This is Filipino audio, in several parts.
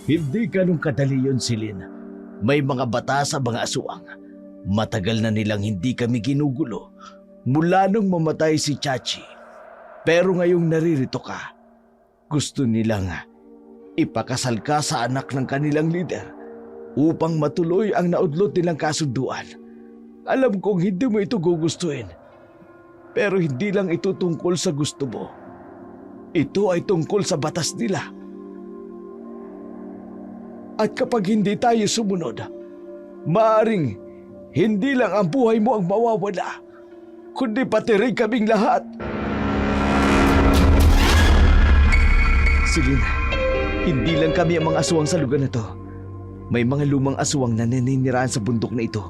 Hindi ganun kadali yun, Celine. May mga bata sa mga aswang. Matagal na nilang hindi kami ginugulo mula nung mamatay si Chachi. Pero ngayong naririto ka, gusto nilang ipakasal ka sa anak ng kanilang leader upang matuloy ang naudlot nilang kasunduan. Alam kong hindi mo ito gugustuhin. Pero hindi lang ito tungkol sa gusto mo. Ito ay tungkol sa batas nila. At kapag hindi tayo sumunod, maaring hindi lang ang buhay mo ang mawawala, kundi pati rin kaming lahat. Celine, hindi lang kami ang mga aswang sa lugar na to. May mga lumang aswang na naninirahan sa bundok na ito.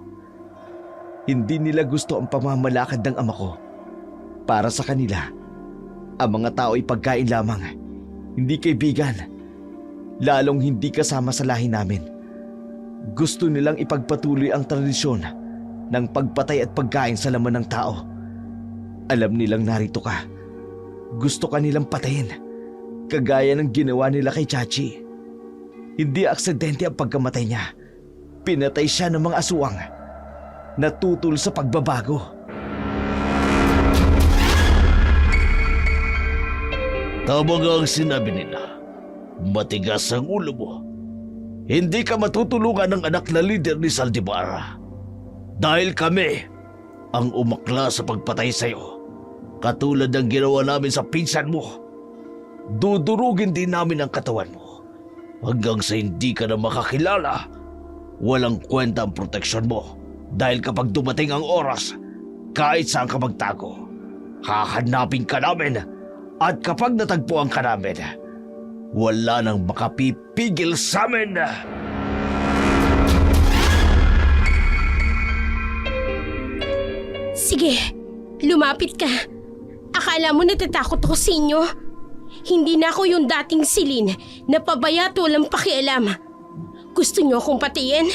Hindi nila gusto ang pamamalakad ng ama ko. Para sa kanila, ang mga tao ay pagkain lamang, hindi kaibigan. Lalong hindi kasama sa lahi namin. Gusto nilang ipagpatuloy ang tradisyon ng pagpatay at pagkain sa laman ng tao. Alam nilang narito ka. Gusto ka nilang patayin, kagaya ng ginawa nila kay Chachi. Hindi aksidente ang pagkamatay niya. Pinatay siya ng mga aswang na tutol sa pagbabago. Tama nga ang sinabi nila. Matigas ang ulo mo. Hindi ka matutulungan ng anak na leader ni Zaldivar. Dahil kami ang umakla sa pagpatay sa'yo. Katulad ng ginawa namin sa pinsan mo. Dudurugin din namin ang katawan mo. Hanggang sa hindi ka na makakilala, walang kwenta ang proteksyon mo. Dahil kapag dumating ang oras, kahit saan ka magtago, hahanapin ka namin. At kapag natagpuan ka namin, wala nang makapipigil sa amin. Sige, lumapit ka. Akala mo natatakot ako sa inyo? Hindi na ako yung dating Celine na pabaya at walang pakialam. Gusto niyo akong patayin?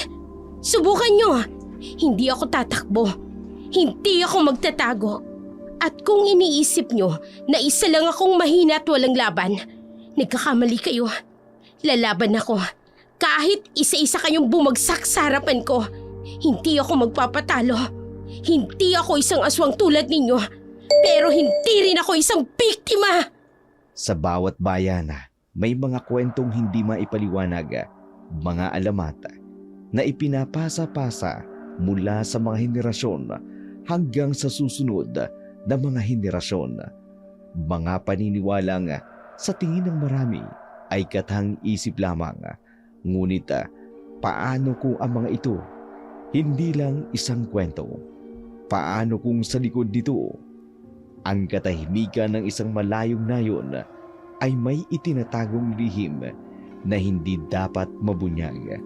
Subukan niyo. Hindi ako tatakbo. Hindi ako magtatago. At kung iniisip niyo na isa lang akong mahina at walang laban, nagkakamali kayo. Lalaban ako. Kahit isa-isa kayong bumagsak sa harapan ko, hindi ako magpapatalo. Hindi ako isang aswang tulad ninyo, pero hindi rin ako isang biktima. Sa bawat bayan, may mga kwentong hindi maipaliwanag, mga alamat na ipinapasa-pasa mula sa mga henerasyon hanggang sa susunod na mga henerasyon. Mga paniniwalang sa tingin ng marami ay katang-isip lamang. Ngunit paano kung ang mga ito hindi lang isang kwento? Paano kung sa likod nito, ang katahimikan ng isang malayong nayon ay may itinatagong lihim na hindi dapat mabunyag?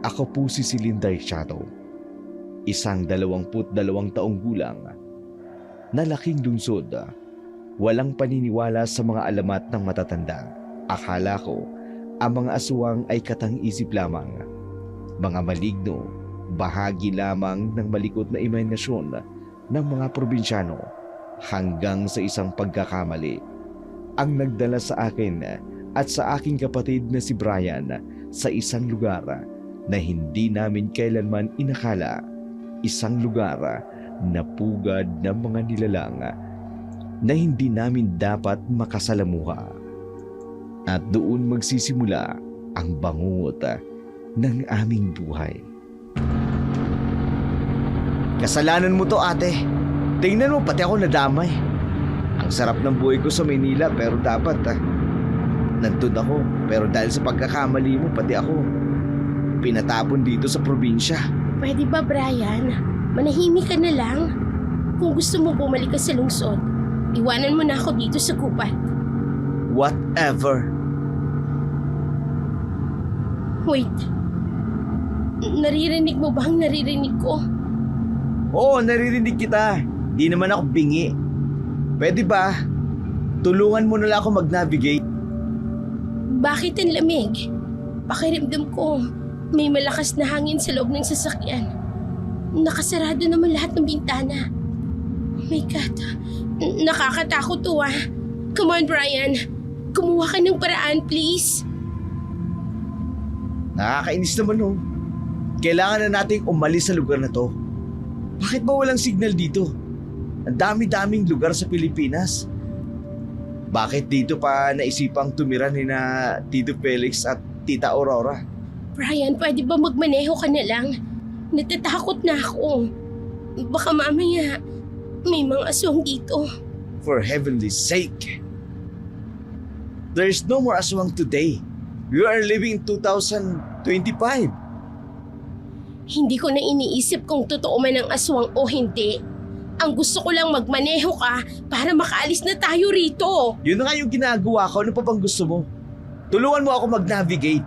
Ako po si Celine Shadow, isang 22 taong gulang, na laking lungsod. Walang paniniwala sa mga alamat ng matatanda. Akala ko ang mga aswang ay katang-isip lamang, mga maligno, bahagi lamang ng malikot na imahinasyon ng mga probinsyano, hanggang sa isang pagkakamali ang nagdala sa akin at sa aking kapatid na si Brian sa isang lugar na hindi namin kailanman inakala. Isang lugar na pugad ng mga nilalang na hindi namin dapat makasalamuha. At doon magsisimula ang bangungot ng aming buhay. Kasalanan mo to, ate. Tingnan mo, pati ako nadamay. Ang sarap ng buhay ko sa Maynila, pero dapat nandun ako. Pero dahil sa pagkakamali mo, pati ako pinatapon dito sa probinsya. Pwede ba, Brian? Manahimik ka na lang. Kung gusto mo bumalik ka sa lungsod, iwanan mo na ako dito sa gubat. Whatever. Wait. Naririnig mo ba ang naririnig ko? Oo, naririnig kita. Di naman ako bingi. Pwede ba? Tulungan mo na lang ako mag-navigate. Bakit ang lamig? Pakiramdam ko, may malakas na hangin sa loob ng sasakyan. Nakasarado naman lahat ng bintana. Oh my God, nakakatakot to ah. Come on, Brian. Gumawa ka ng paraan, please. Nakakainis naman oh. Kailangan na nating umalis sa lugar na to. Bakit ba walang signal dito? Ang dami-daming lugar sa Pilipinas. Bakit dito pa naisipang tumira ni na Tito Felix at Tita Aurora? Brian, pwede ba magmaneho ka na lang? Natatakot na ako. Baka mamaya may mga aswang dito. For heavenly sake. There's no more aswang today. We are living in 2025. Hindi ko na iniisip kung totoo man ang aswang o hindi. Ang gusto ko lang magmaneho ka para makaalis na tayo rito. Yun na nga yung ginagawa ko. Ano pa bang gusto mo? Tulungan mo ako mag-navigate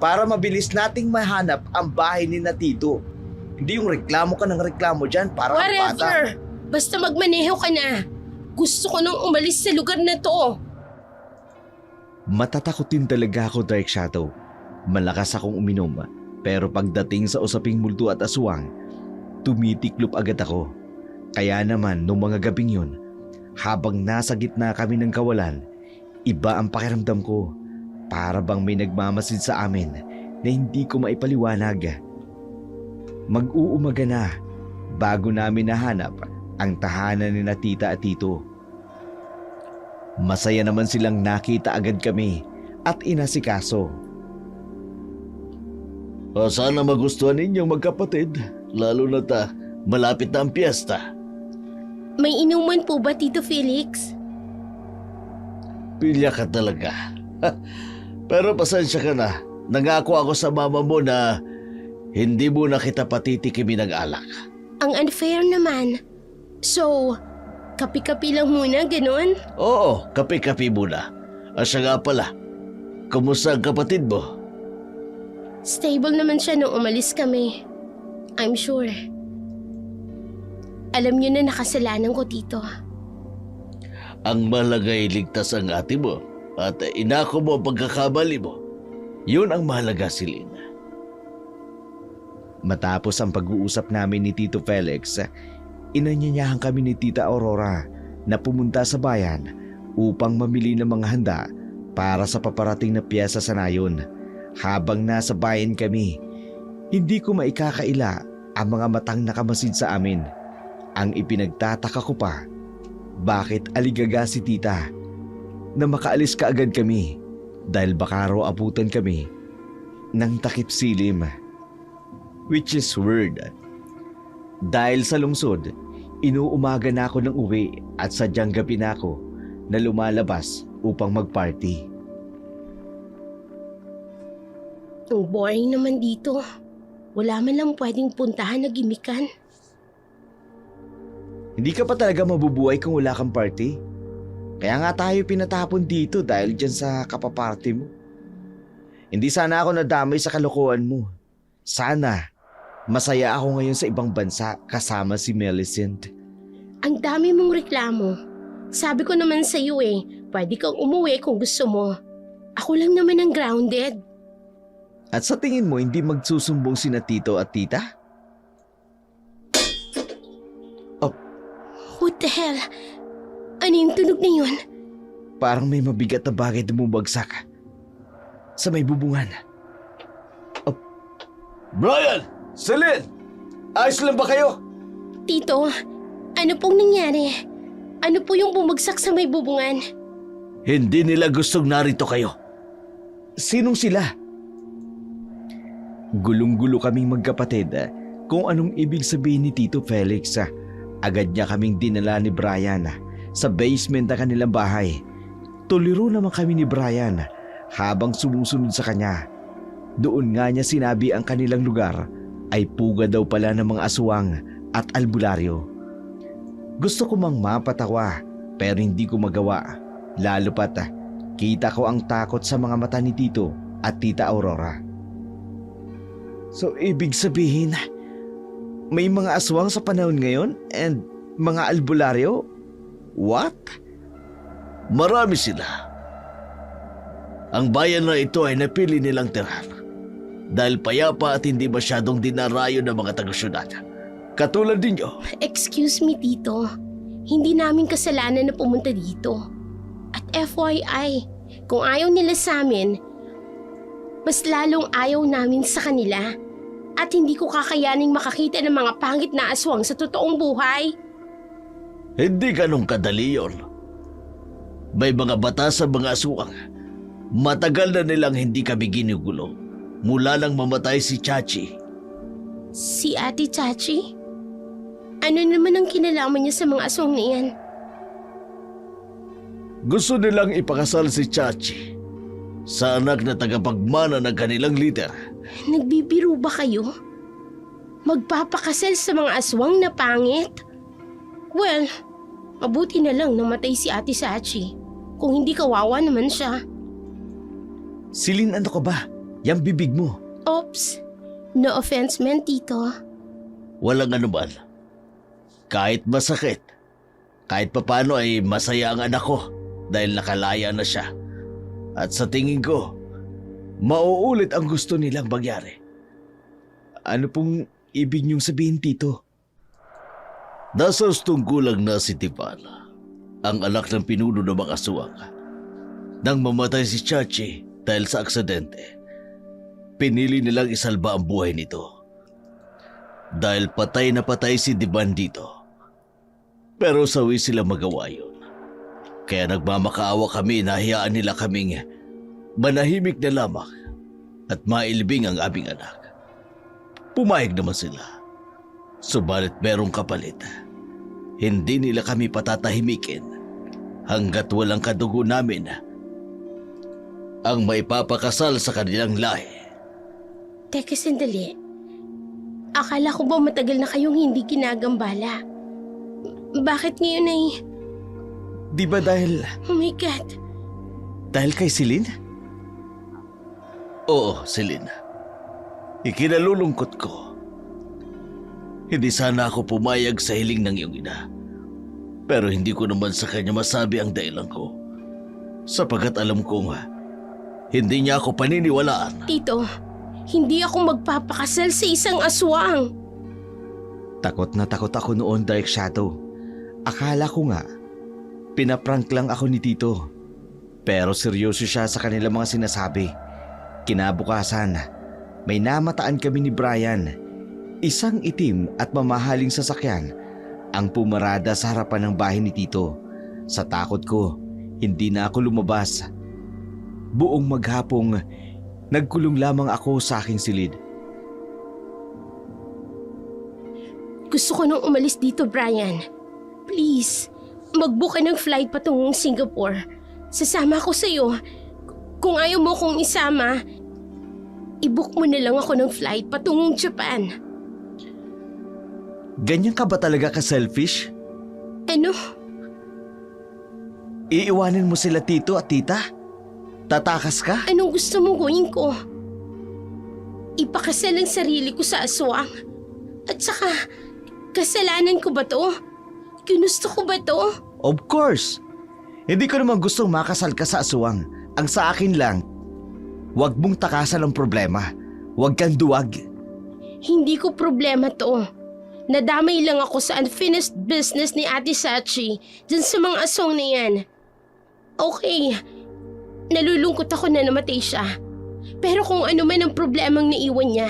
para mabilis nating mahanap ang bahay ni na Tito. Hindi yung reklamo ka ng reklamo dyan para ang bata. Whatever! Basta magmaneho ka na. Gusto ko nang umalis sa lugar na to. Matatakotin talaga ako, Dark Shadow. Malakas akong uminom, pero pagdating sa usaping multo at aswang, tumitiklop agad ako. Kaya naman nung mga gabing yun, habang nasa gitna kami ng kawalan, iba ang pakiramdam ko. Para bang may nagmamasid sa amin na hindi ko maipaliwanag. Mag-uumaga na bago namin nahanap ang tahanan ni na Tita at Tito. Masaya naman silang nakita agad kami at inasikaso. Sana magustuhan ninyong magkapatid, lalo na malapit na ang piyesta. May inuman po ba, Tito Felix? Pilya ka talaga. Pero pasensya ka na. Nangako ako sa mama mo na hindi mo na kita patitikimin ng alak. Ang unfair naman. So, kapi-kapi lang muna, ganun? Oo, kape-kape muna. Siya nga pala, kumusta ang kapatid mo? Stable naman siya nung umalis kami. I'm sure. Alam niyo na nakasalanan ko, Tito. Ang mahalaga ay ligtas ang ate mo at inako mo ang pagkakamali mo. Yun ang mahalaga, Celine. Matapos ang pag-uusap namin ni Tito Felix, inanyayahan kami ni Tita Aurora na pumunta sa bayan upang mamili ng mga handa para sa paparating na piyesa sa nayon. Habang nasa bayan kami, hindi ko maikakaila ang mga matang nakamasid sa amin. Ang ipinagtataka ko pa, bakit aligaga si Tita na makaalis ka agad kami dahil baka raw abutan kami ng takip silim. Which is weird. Dahil sa lungsod, inuumaga na ako ng uwi at sadyang gabi na ako na lumalabas upang mag-party. Ang boring naman dito. Wala man lang pwedeng puntahan na gimikan. Hindi ka pa talaga mabubuhay kung wala kang party. Kaya nga tayo pinatapon dito dahil dyan sa kapaparty mo. Hindi sana ako nadamay sa kalokohan mo. Sana masaya ako ngayon sa ibang bansa kasama si Millicent. Ang dami mong reklamo. Sabi ko naman sa iyo pwede kang umuwi kung gusto mo. Ako lang naman ang grounded. At sa tingin mo hindi magsusumbong sina Tito at Tita? What the hell? Ano yung tunog na yun? Parang may mabigat na bagay na bumagsak sa may bubungan. Brian! Celine! Ayos lang ba kayo? Tito, ano pong nangyari? Ano po yung bumagsak sa may bubungan? Hindi nila gustong narito kayo. Sinong sila? Gulong-gulo kaming magkapatid kung anong ibig sabihin ni Tito Felix. Agad niya kaming dinala ni Brian sa basement ng kanilang bahay. Tuliro naman kami ni Brian habang sumusunod sa kanya. Doon nga niya sinabi ang kanilang lugar ay puga daw pala ng mga aswang at albularyo. Gusto ko mang mapatawa pero hindi ko magawa. Lalo pat kita ko ang takot sa mga mata ni Tito at Tita Aurora. So ibig sabihin, may mga aswang sa panahon ngayon and mga albularyo? What? Marami sila. Ang bayan na ito ay napili nilang tirahan dahil payapa at hindi masyadong dinarayo ng mga taga-syudad. Katulad ninyo. Excuse me, Tito. Hindi namin kasalanan na pumunta dito. At FYI, kung ayaw nila sa amin, mas lalong ayaw namin sa kanila. At hindi ko kakayaning makakita ng mga pangit na aswang sa totoong buhay. Hindi ganun kadali yun. May mga batas sa mga aswang. Matagal na nilang hindi kami ginugulo. Mula nang mamatay si Chachi. Si Ate Chachi? Ano naman ang kinalaman niya sa mga aswang na yan? Gusto nilang ipakasal si Chachi sa anak na tagapagmana ng kanilang leader. Nagbibiro ba kayo? Magpapakasal sa mga aswang na pangit? Well, mabuti na lang namatay si Ate Chachi. Kung hindi kawawa naman siya. Celine, ano ka ba? Yang bibig mo. Oops. No offense man, Tito. Walang anuman. Kahit masakit, kahit papano ay masaya ang anak ko dahil nakalaya na siya. At sa tingin ko, mauulit ang gusto nilang mangyari. Ano pong ibig niyong sabihin, Tito? Nasa tungkulang na si Tivala, ang anak ng pinuno ng mga aswang. Nang mamatay si Chachi dahil sa aksidente, pinili nilang isalba ang buhay nito. Dahil patay na patay si Diban dito. Pero sawi sila magawa yun. Kaya nagmamakaawa kami na hayaan nila kaming manahimik na lamang at mailibing ang aming anak. Pumayag naman sila. Subalit merong kapalit. Hindi nila kami patatahimikin hanggat walang kadugo namin ang maipapakasal sa kanilang lahi. Teka sandali. Akala ko ba matagal na kayong hindi ginagambala? Bakit ngayon ay... Di ba dahil Oh my God. kay Celine? Oo, Celine. Ikinalulungkot ko. Hindi sana ako pumayag sa hiling ng iyong ina. Pero hindi ko naman sa kanya masabi ang dahilan ko. Sapagat alam kong hindi niya ako paniniwalaan. Tito, hindi ako magpapakasal sa isang aswang. Takot na takot ako noon, Dark Shadow. Akala ko nga, pinaprank lang ako ni Tito. Pero seryoso siya sa kanilang mga sinasabi. Kinabukasan, may namataan kami ni Brian. Isang itim at mamahaling sasakyan ang pumarada sa harapan ng bahay ni Tito. Sa takot ko, hindi na ako lumabas. Buong maghapong, nagkulong lamang ako sa aking silid. Gusto ko nang umalis dito, Brian. Please, mag-book ka ng flight patungong Singapore. Sasama ako sa'yo. Kung ayaw mo kong isama, i-book mo na lang ako ng flight patungong Japan. Ganyan ka ba talaga ka-selfish? Ano? Iiwanin mo sila Tito at Tita? Tatakas ka? Anong gusto mong gawin ko? Ipakasal ang sarili ko sa aswang. At saka, kasalanan ko ba to? Ginusto ko ba to? Of course! Hindi ko naman gustong makasal ka sa aswang. Ang sa akin lang, huwag mong takasan ang problema. Huwag kang duwag. Hindi ko problema to. Nadamay lang ako sa unfinished business ni Ate Chachi dyan sa mga aswang na yan. Okay, nalulungkot ako na namatay siya. Pero kung ano man ang problemang naiwan niya,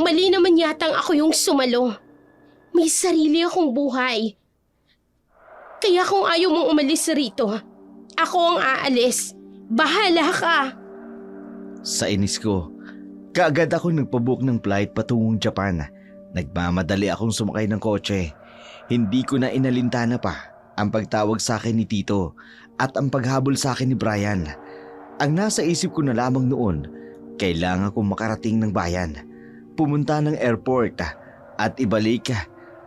mali naman yatang ako yung sumalo. May sarili akong buhay. Kaya kung ayaw mong umalis rito, ako ang aalis. Bahala ka! Sa inis ko, kaagad ako nagpabook ng flight patungong Japan. Nagmamadali akong sumakay ng kotse. Hindi ko na inalintana pa ang pagtawag sa akin ni Tito at ang paghabol sa akin ni Brian. Ang nasa isip ko na lamang noon, kailangan kong makarating ng bayan. Pumunta ng airport at ibalik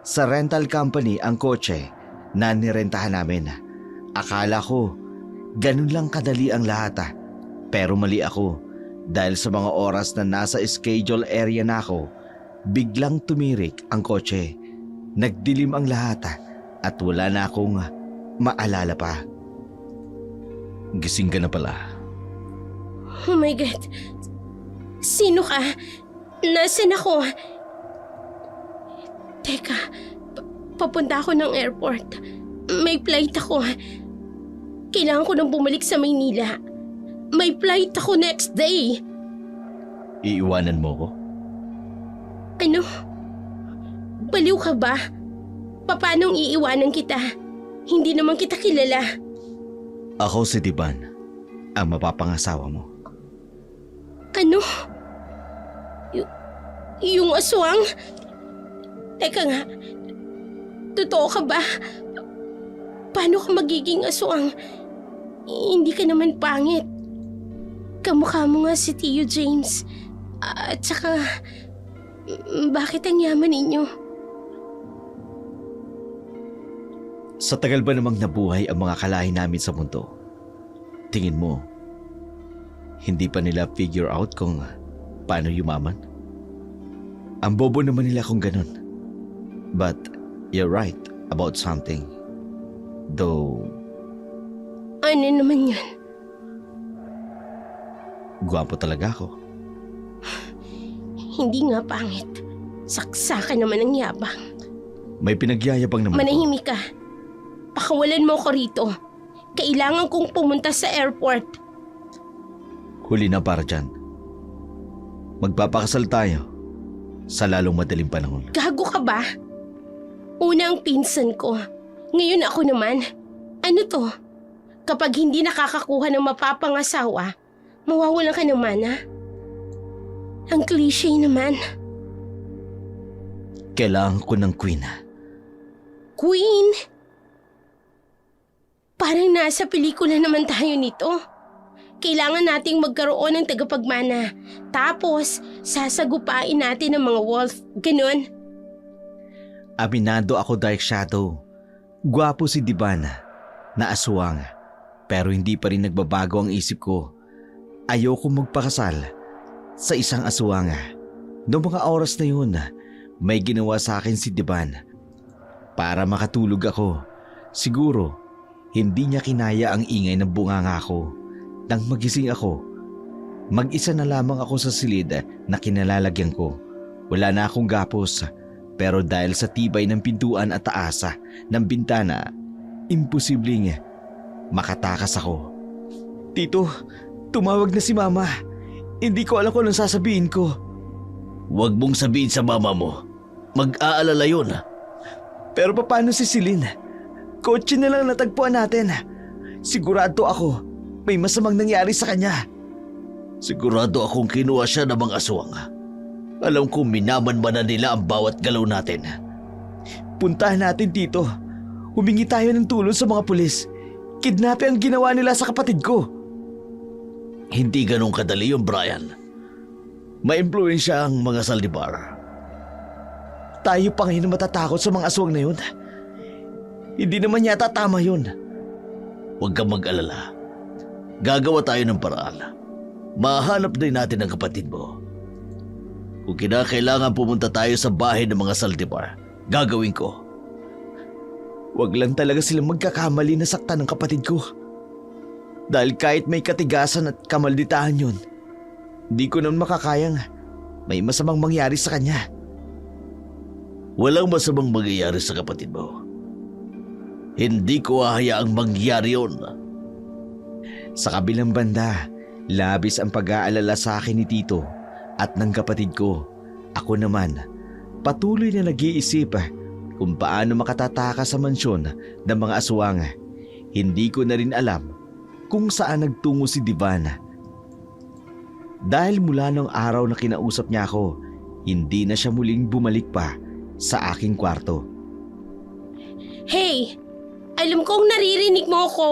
sa rental company ang kotse na nirentahan namin. Akala ko, ganun lang kadali ang lahat. Pero mali ako dahil sa mga oras na nasa schedule area na ako, biglang tumirik ang kotse. Nagdilim ang lahat at wala na akong maalala pa. Gising ka na pala. Oh my God. Sino ka? Nasaan ako? Teka, papunta ako ng airport. May flight ako. Kailangan ko nang bumalik sa Maynila. May flight ako next day. Iiwanan mo ko? Ano? Baliw ka ba? Paanong iiwanan kita? Hindi naman kita kilala. Ako si Diban, ang mapapangasawa mo. Ano? Yung aswang? Teka nga. Totoo ka ba? Paano ka magiging aswang? Hindi ka naman pangit. Kamukha mo nga si Tio James. At saka, bakit ang yaman ninyo? Sa tagal ba namang nabuhay ang mga kalahi namin sa mundo? Tingin mo, hindi pa nila figure out kung paano yumaman? Ang bobo naman nila kung ganun. But you're right about something. Though, Ano naman yan? gwapo talaga ako. Hindi nga pangit. Saksakan naman ang yabang. May pinagyayabang naman Manahimik ka. Pakawalan mo ko rito. Kailangan kong pumunta sa airport. Huli na para dyan. Magpapakasal tayo sa lalong madaling panahon. Gago ka ba? Una ang pinsan ko. Ngayon ako naman. Ano to? Kapag hindi nakakakuha ng mapapangasawa, mawawalan ka naman, ha? Ang cliche naman. Kailangan ko ng queen. Queen? Parang nasa pelikula naman tayo nito. Kailangan nating magkaroon ng tagapagmana. Tapos, sasagupain natin ang mga wolf. Ganon. Aminado ako, Dark Shadow. Gwapo si Diban na aswang. Pero hindi pa rin nagbabago ang isip ko. Ayoko magpakasal sa isang aswang. Noong mga oras na yun, may ginawa sa akin si Diban. Para makatulog ako. Siguro, hindi niya kinaya ang ingay ng bunganga ko. Nang magising ako, mag-isa na lamang ako sa silid na kinalalagyan ko. Wala na akong gapos. Pero dahil sa tibay ng pintuan at taasa ng bintana, imposibleng makatakas ako. Tito, tumawag na si Mama. Hindi ko alam kung anong sasabihin ko. Huwag mong sabihin sa mama mo. Mag-aalala yun. Pero paano si Celine? Kotse na lang natagpuan natin. Sigurado ako, may masamang nangyari sa kanya. Sigurado akong kinuha siya ng mga aswang. Alam kong minamanmanan nila ang bawat galaw natin. Puntahan natin, Tito. Humingi tayo ng tulong sa mga pulis. Kidnapping ang ginawa nila sa kapatid ko. Hindi ganun kadali yung Brian. Ma-impluensya ang mga Saldivar. Tayo pa ngayon matatakot sa mga aswang na yun. Hindi naman yata tama yun. Huwag kang mag-alala. Gagawa tayo ng paraan. Mahanap din natin ang kapatid mo. Kung kinakailangan pumunta tayo sa bahay ng mga Saldivar, gagawin ko. Huwag lang talaga silang magkakamali na saktan ng kapatid ko. Dahil kahit may katigasan at kamalditahan yun, di ko naman makakayang may masamang mangyari sa kanya. Walang masamang mangyayari sa kapatid mo. Hindi ko hahayaang mangyari yun. Sa kabilang banda, labis ang pag-aalala sa akin ni Tito at ng kapatid ko. Ako naman, patuloy na nag-iisip kung paano makatatakas sa mansyon ng mga aswang. Hindi ko na rin alam kung saan nagtungo si Divan. Dahil mula nung araw na kinausap niya ako, hindi na siya muling bumalik pa sa aking kwarto. Hey! Alam kong naririnig mo ako.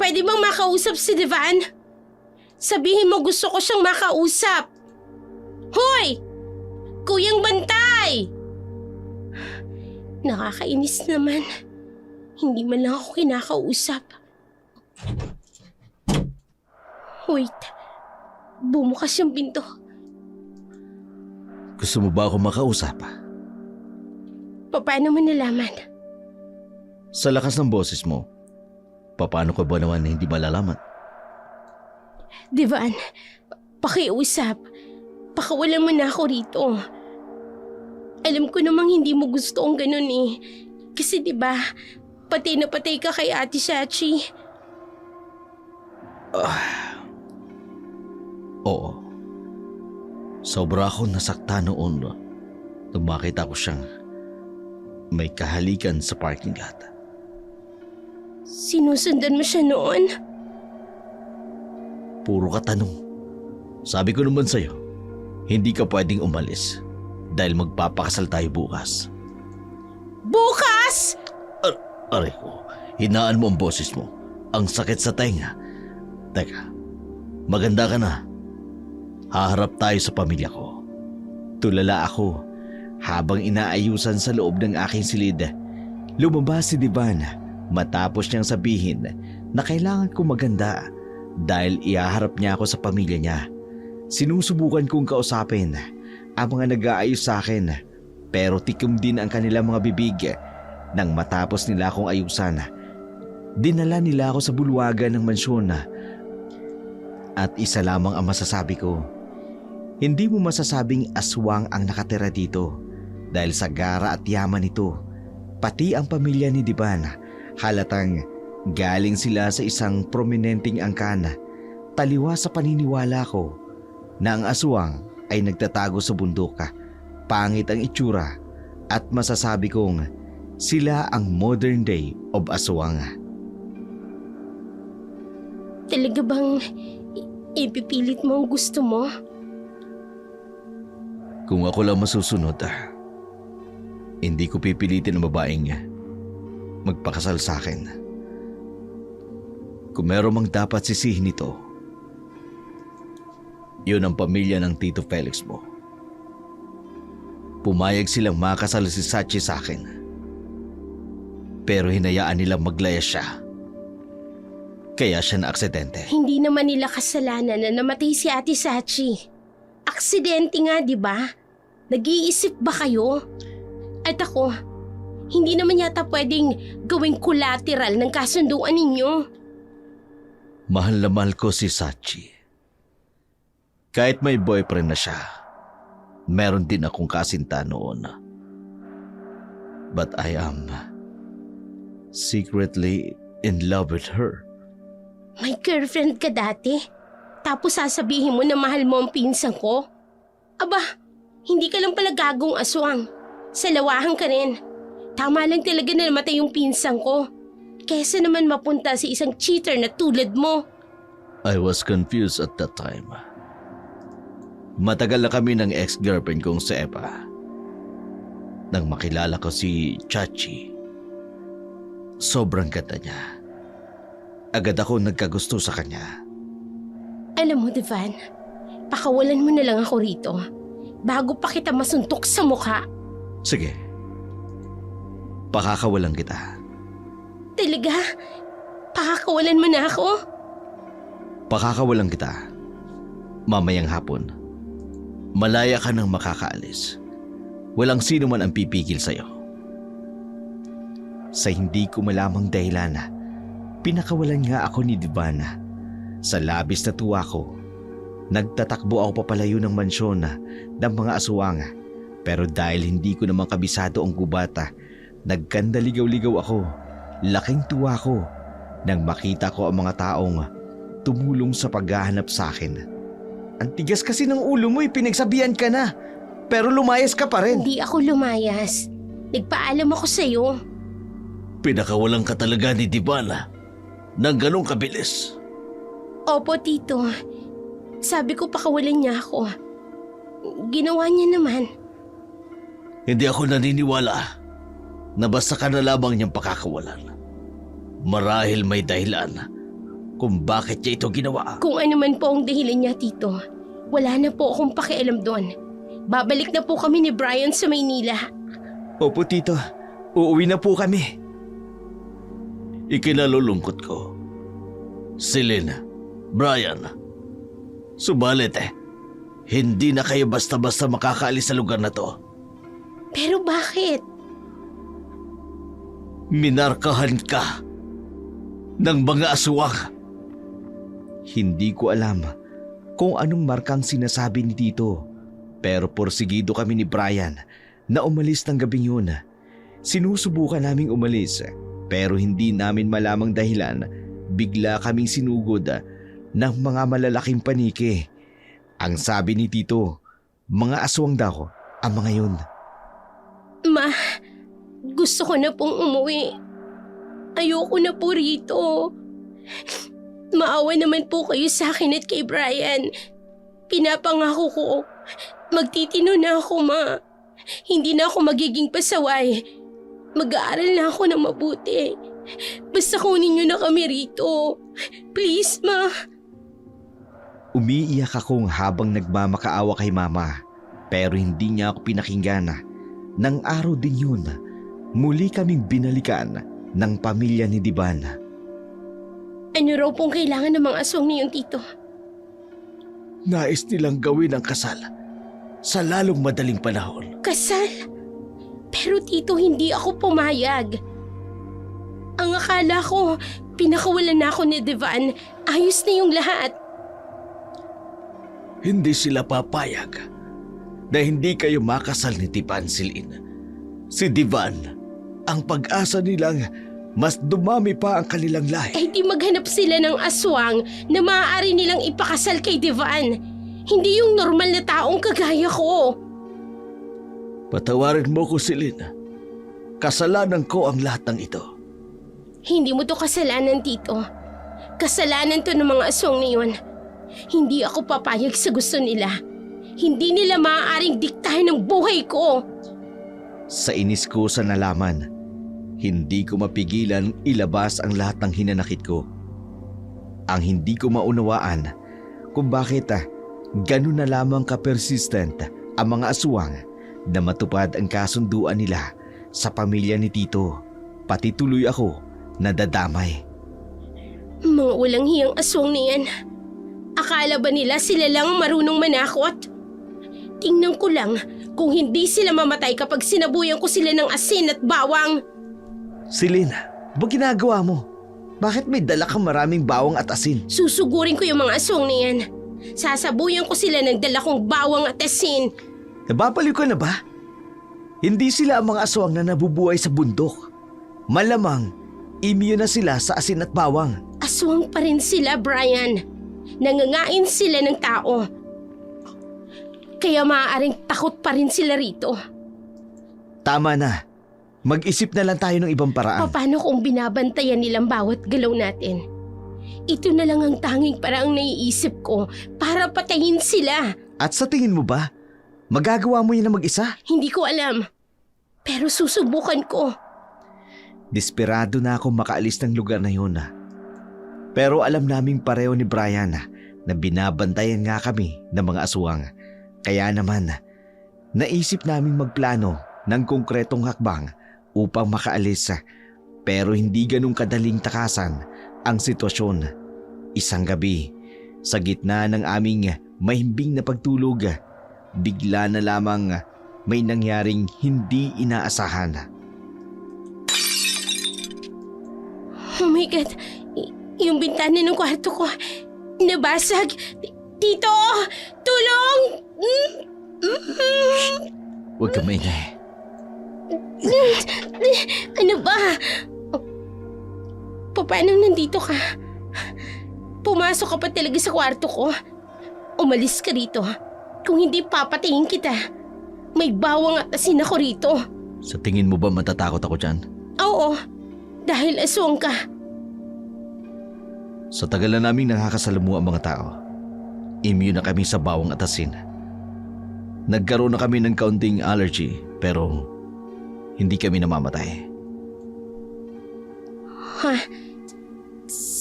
Pwede bang makausap si Divan? Sabihin mo gusto ko siyang makausap. Hoy! Kuyang Bantay! Nakakainis naman. Hindi man lang ako kinakausap. Wait. Bumukas yung pinto. Gusto mo ba ako makausap? Paano mo nalaman? Sa lakas ng boses mo, paano ko ba naman hindi malalaman? Divan, pakiusap. Pakawalan mo na ako rito. Alam ko namang hindi mo gusto ang ganun eh. Kasi diba, patay na patay ka kay Ate Sachi. Oo. Sobra akong nasaktan noon nung makita ko siyang may kahalikan sa parking lot. Sinusundan mo siya noon? Puro ka tanong. Sabi ko naman sa'yo, hindi ka pwedeng umalis dahil magpapakasal tayo bukas. Bukas! Aray ko, hinaan mo ang boses mo. Ang sakit sa tenga. Teka, maganda ka na. Haharap tayo sa pamilya ko. Tulala ako habang inaayusan sa loob ng aking silid. Lumabas si Divan matapos niyang sabihin na kailangan ko maganda dahil ihaharap niya ako sa pamilya niya. Sinusubukan kong kausapin ang mga nag-aayos sa akin pero tikom din ang kanilang mga bibig. Nang matapos nila akong ayusan, dinala nila ako sa bulwagan ng mansyon. At isa lamang ang masasabi ko. Hindi mo masasabing aswang ang nakatira dito dahil sa gara at yaman nito. Pati ang pamilya ni Divan, halatang galing sila sa isang prominenteng angkan. Taliwa sa paniniwala ko na ang aswang ay nagtatago sa bundok. Pangit ang itsura at masasabi kong sila ang modern day of aswang. Talaga bang ipipilit mo ang gusto mo? Kung ako lang masusunod, hindi ko pipilitin ang babaeng magpakasal sa akin. Kung meron mang dapat sisihin ito, yun ang pamilya ng Tito Felix mo. Pumayag silang makasal si Sachi sa akin. Pero hinayaan nilang maglaya siya. Kaya siya na aksidente. Hindi naman nila kasalanan na namatay si Ate Sachi. Aksidente nga, di ba? Nag-iisip ba kayo? At ako, hindi naman yata pwedeng gawing collateral ng kasunduan ninyo. Mahal na mahal ko si Sachi. Kahit may boyfriend na siya, meron din akong kasinta noon. But I am secretly in love with her. May girlfriend ka dati? Tapos sasabihin mo na mahal mo ang pinsan ko? Aba, hindi ka lang pala gagong aswang. Salawahan ka rin. Tama lang talaga na namatay yung pinsan ko. Kesa naman mapunta sa isang cheater na tulad mo. I was confused at that time. Matagal na kami ng ex-girlfriend kong si Eva. Nang makilala ko si Chachi, sobrang ganda niya. Agad ako nagkagusto sa kanya. Alam mo, Divan, pakawalan mo na lang ako rito bago pa kita masuntok sa mukha. Sige, pakakawalan kita. Talaga? Pakakawalan mo na ako? Pakakawalan kita. Mamayang hapon, malaya ka nang makakaalis. Walang sino man ang pipigil sa'yo. Sa hindi ko malamang dahilan, pinakawalan nga ako ni Divana. Sa labis na tuwa ko, nagtatakbo ako papalayo ng mansyon ng mga aswang. Pero dahil hindi ko naman kabisado ang gubata, nagkandaligaw-ligaw ako. Laking tuwa ko nang makita ko ang mga taong tumulong sa paghahanap sa akin. Ang tigas kasi ng ulo mo, pinagsabihan ka na. Pero lumayas ka pa rin. Hindi ako lumayas. Nagpaalam ako sa'yo. Pinakawalan ka talaga ni Dibala nang ganong kabilis. Opo, Tito. Sabi ko pakawalan niya ako. Ginawa niya naman. Hindi ako naniniwala na basta ka na lamang niyang pakakawalan. Marahil may dahilan kung bakit niya ito ginawa. Kung ano man po ang dahilan niya, Tito, wala na po akong pakialam doon. Babalik na po kami ni Brian sa Maynila. Opo, Tito. Uuwi na po kami. Ikinalulungkot ko. Celine, Brian, subalit hindi na kayo basta-basta makakaalis sa lugar na to. Pero bakit? Minarkahan ka ng mga aswang. Hindi ko alam kung anong markang sinasabi ni Tito. Pero porsigido kami ni Brian na umalis ng gabing yun. Sinusubukan naming umalis pero hindi namin malamang dahilan. Bigla kaming sinugod ng mga malalaking paniki. Ang sabi ni Tito, mga aswang daw ang mga yun. Ma, gusto ko na pong umuwi. Ayoko na po rito. Maawa naman po kayo sa akin at kay Brian. Pinapangako ko, magtitino na ako, Ma. Hindi na ako magiging pasaway. Mag-aaral na ako ng mabuti. Basta kunin niyo na kami rito. Please, Ma. Umiiyak akong habang nagmamakaawa kay Mama, pero hindi niya ako pinakinggan. Nang araw din yun, muli kaming binalikan ng pamilya ni Divan. Ano raw pong kailangan ng mga aswang niyong tito? Nais nilang gawin ang kasal sa lalong madaling panahon. Kasal? Pero tito, hindi ako pumayag. Ang akala ko, pinakawalan na ako ni Divan. Ayos na yung lahat. Hindi sila papayag na hindi kayo makasal ni Tipan Silin. Si Divan, ang pag-asa nilang mas dumami pa ang kanilang lahi. Eh di maghanap sila ng aswang na maaari nilang ipakasal kay Divan. Hindi yung normal na taong kagaya ko. Patawarin mo ko, Silin. Kasalanan ko ang lahat ng ito. Hindi mo to kasalanan, tito. Kasalanan to ng mga aswang na yun. Hindi ako papayag sa gusto nila. Hindi nila maaaring diktahin ang buhay ko. Sa inis ko sa nalaman, hindi ko mapigilan ilabas ang lahat ng hinanakit ko. Ang hindi ko maunawaan kung bakit ganun na lamang ka-persistent ang mga aswang na matupad ang kasunduan nila sa pamilya ni Tito. Pati tuloy ako nadadamay. Mga walang hiyang aswang na yan. Akala ba nila sila lang ang marunong manakot? Tingnan ko lang kung hindi sila mamatay kapag sinabuyan ko sila ng asin at bawang. Silin, ba ginagawa mo? Bakit may dala kang maraming bawang at asin? Susugurin ko yung mga aswang na yan. Sasabuyan ko sila ng dala kong bawang at asin. Nababaliw ka na ba? Hindi sila ang mga aswang na nabubuhay sa bundok. Malamang, imyo na sila sa asin at bawang. Aswang pa rin sila, Brian. Nangangain sila ng tao. Kaya maaaring takot pa rin sila rito. Tama na. Mag-isip na lang tayo ng ibang paraan. Paano kung binabantayan nilang bawat galaw natin? Ito na lang ang tanging paraang naiisip ko para patayin sila. At sa tingin mo ba, magagawa mo yan na mag-isa? Hindi ko alam. Pero susubukan ko. Desperado na akong makaalis ng lugar na yun. Pero alam naming pareho ni Brian na binabantayan nga kami ng mga aswang. Kaya naman, naisip naming magplano ng konkretong hakbang upang makaalis. Pero hindi ganun kadaling takasan ang sitwasyon. Isang gabi, sa gitna ng aming mahimbing na pagtulog, bigla na lamang may nangyaring hindi inaasahan. Oh my God! Yung bintana ng kwarto ko, nabasag! Tito! Tulong! Huwag ka maingay. Ano ba? Paano nandito ka? Pumasok ka pa talaga sa kwarto ko? Umalis ka rito. Kung hindi, papatayin kita. May bawang at asin ako rito. Sa tingin mo ba matatakot ako dyan? Oo, dahil aswang ka. Sa tagal na naming nakakasalamu ang mga tao, immune na kami sa bawang at asin. Nagkaroon na kami ng kaunting allergy pero hindi kami namamatay. Ha?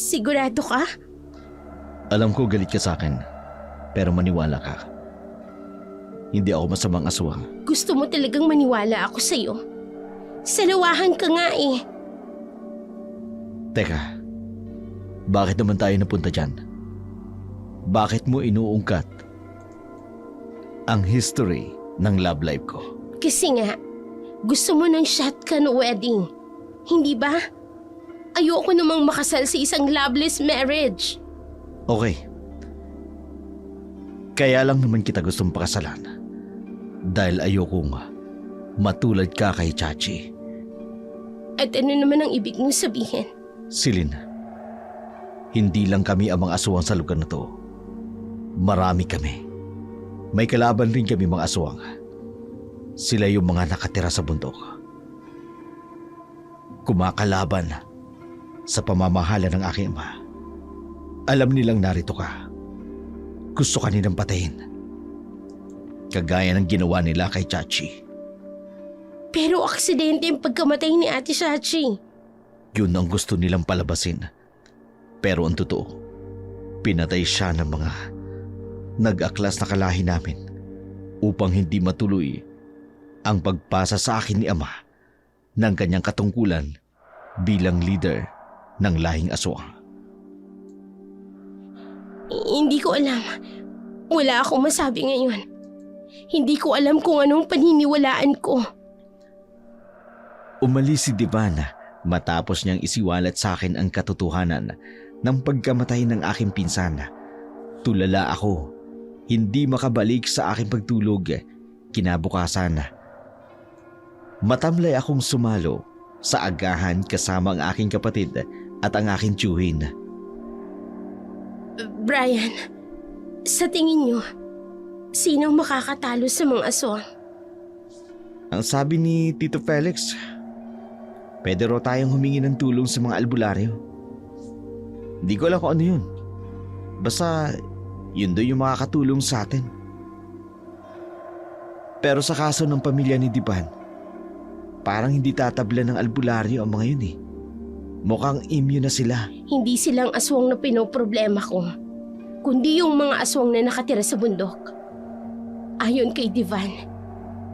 Sigurado ka? Alam ko galit ka sa akin, pero maniwala ka. Hindi ako masamang aswang. Gusto mo talagang maniwala ako sa'yo? Salawahan ka nga eh. Teka, bakit naman tayo napunta dyan? Bakit mo inuungkat ang history ng love life ko? Kasi nga, gusto mo ng shotgun wedding. Hindi ba? Ayoko namang makasal sa isang loveless marriage. Okay. Kaya lang naman kita gustong pakasalan. Dahil ayokong matulad ka kay Chachi. At ano naman ang ibig mong sabihin? Silin, hindi lang kami ang mga aswang sa lugar na to. Marami kami. May kalaban rin kami mga aswang. Sila yung mga nakatira sa bundok. Kumakalaban sa pamamahala ng aking ama. Alam nilang narito ka. Gusto ka nilang patayin. Kagaya ng ginawa nila kay Chachi. Pero aksidente ang pagkamatay ni Ate Sachi. Yun ang gusto nilang palabasin. Pero ang totoo, pinatay siya ng mga nag-aklas na kalahi namin upang hindi matuloy ang pagpasa sa akin ni Ama ng kanyang katungkulan bilang leader ng lahing aswang. Hindi ko alam. Wala akong masabi ngayon. Hindi ko alam kung anong paniniwalaan ko. Umalis si Divana matapos niyang isiwalat sa akin ang katotohanan ng pagkamatay ng aking pinsan. Tulala ako, hindi makabalik sa aking pagtulog kinabukasan. Matamlay akong sumalo sa agahan kasama ang aking kapatid at ang aking tiyuhin. Brian, sa tingin niyo, sinong makakatalo sa mga aswang? Ang sabi ni Tito Felix, pwede raw tayong humingi ng tulong sa mga albularyo. Hindi ko alam kung ano yun. Basta yun doon yung makakatulong sa atin. Pero sa kaso ng pamilya ni Diban, parang hindi tatabla ng albularyo ang mga yun eh. Mukhang immune na sila. Hindi silang aswang na pinoproblema ko, kundi yung mga aswang na nakatira sa bundok. Ayon kay Divan,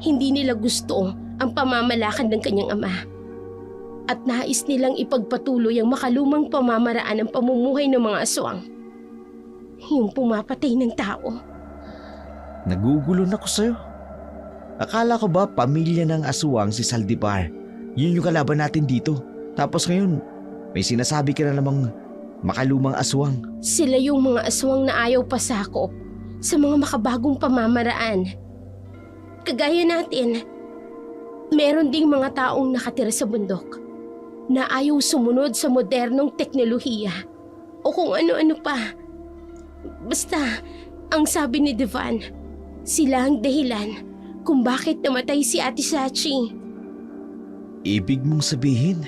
hindi nila gusto ang pamamalakad ng kanyang ama. At nais nilang ipagpatuloy ang makalumang pamamaraan ng pamumuhay ng mga aswang. Yung pumapatay ng tao. Nagugulo na ko sa'yo. Akala ko ba pamilya ng aswang si Saldivar? Yun yung kalaban natin dito. Tapos ngayon, may sinasabi ka na namang makalumang aswang. Sila yung mga aswang na ayaw pasakop sa mga makabagong pamamaraan. Kagaya natin, meron ding mga taong nakatira sa bundok na ayaw sumunod sa modernong teknolohiya o kung ano-ano pa. Basta, ang sabi ni Divan, sila ang dahilan kung bakit namatay si Ate Sachi. Ibig mong sabihin,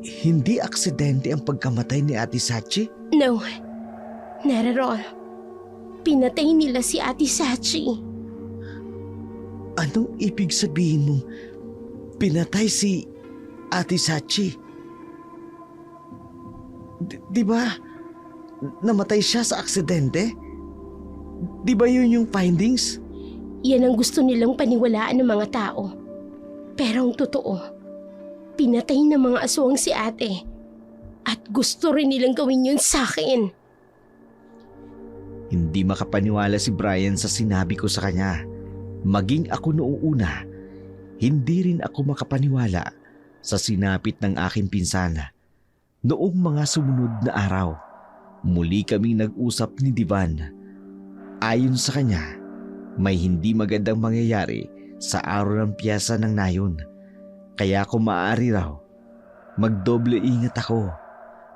hindi aksidente ang pagkamatay ni Ate Sachi? No, not at all. Pinatay nila si Ate Sachi. Anong ibig sabihin mong pinatay si Ate Sachi? Di ba namatay siya sa aksidente? Di ba yun yung findings? Yan ang gusto nilang paniwalaan ng mga tao. Pero ang totoo, pinatay ng mga aswang si ate. At gusto rin nilang gawin yun sa akin. Hindi makapaniwala si Brian sa sinabi ko sa kanya. Maging ako noong una, hindi rin ako makapaniwala sa sinapit ng aking pinsana. Noong mga sumunod na araw, muli kaming nag-usap ni Divan. Ayon sa kanya, may hindi magandang mangyayari sa araw ng piyesa ng nayon. Kaya kung maaari raw, magdoble ingat ako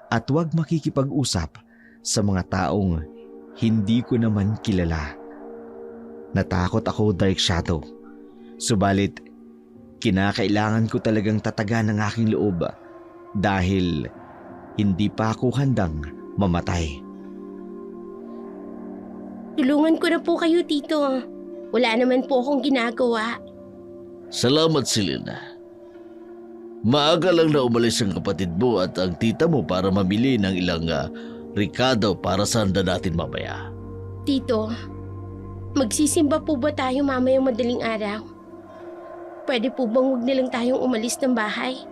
at huwag makikipag-usap sa mga taong hindi ko naman kilala. Natakot ako, Dark Shadow. Subalit, kinakailangan ko talagang tatagan ang aking loob dahil hindi pa ako handang mamatay. Tulungan ko na po kayo, Tito. Wala naman po akong ginagawa. Salamat, Selena. Maaga lang na umalis ang kapatid mo at ang tita mo para mamili ng ilang ricado para sa handa natin mamaya. Tito, magsisimba po ba tayo mamayang madaling araw? Pwede po bang huwag na lang tayong umalis ng bahay?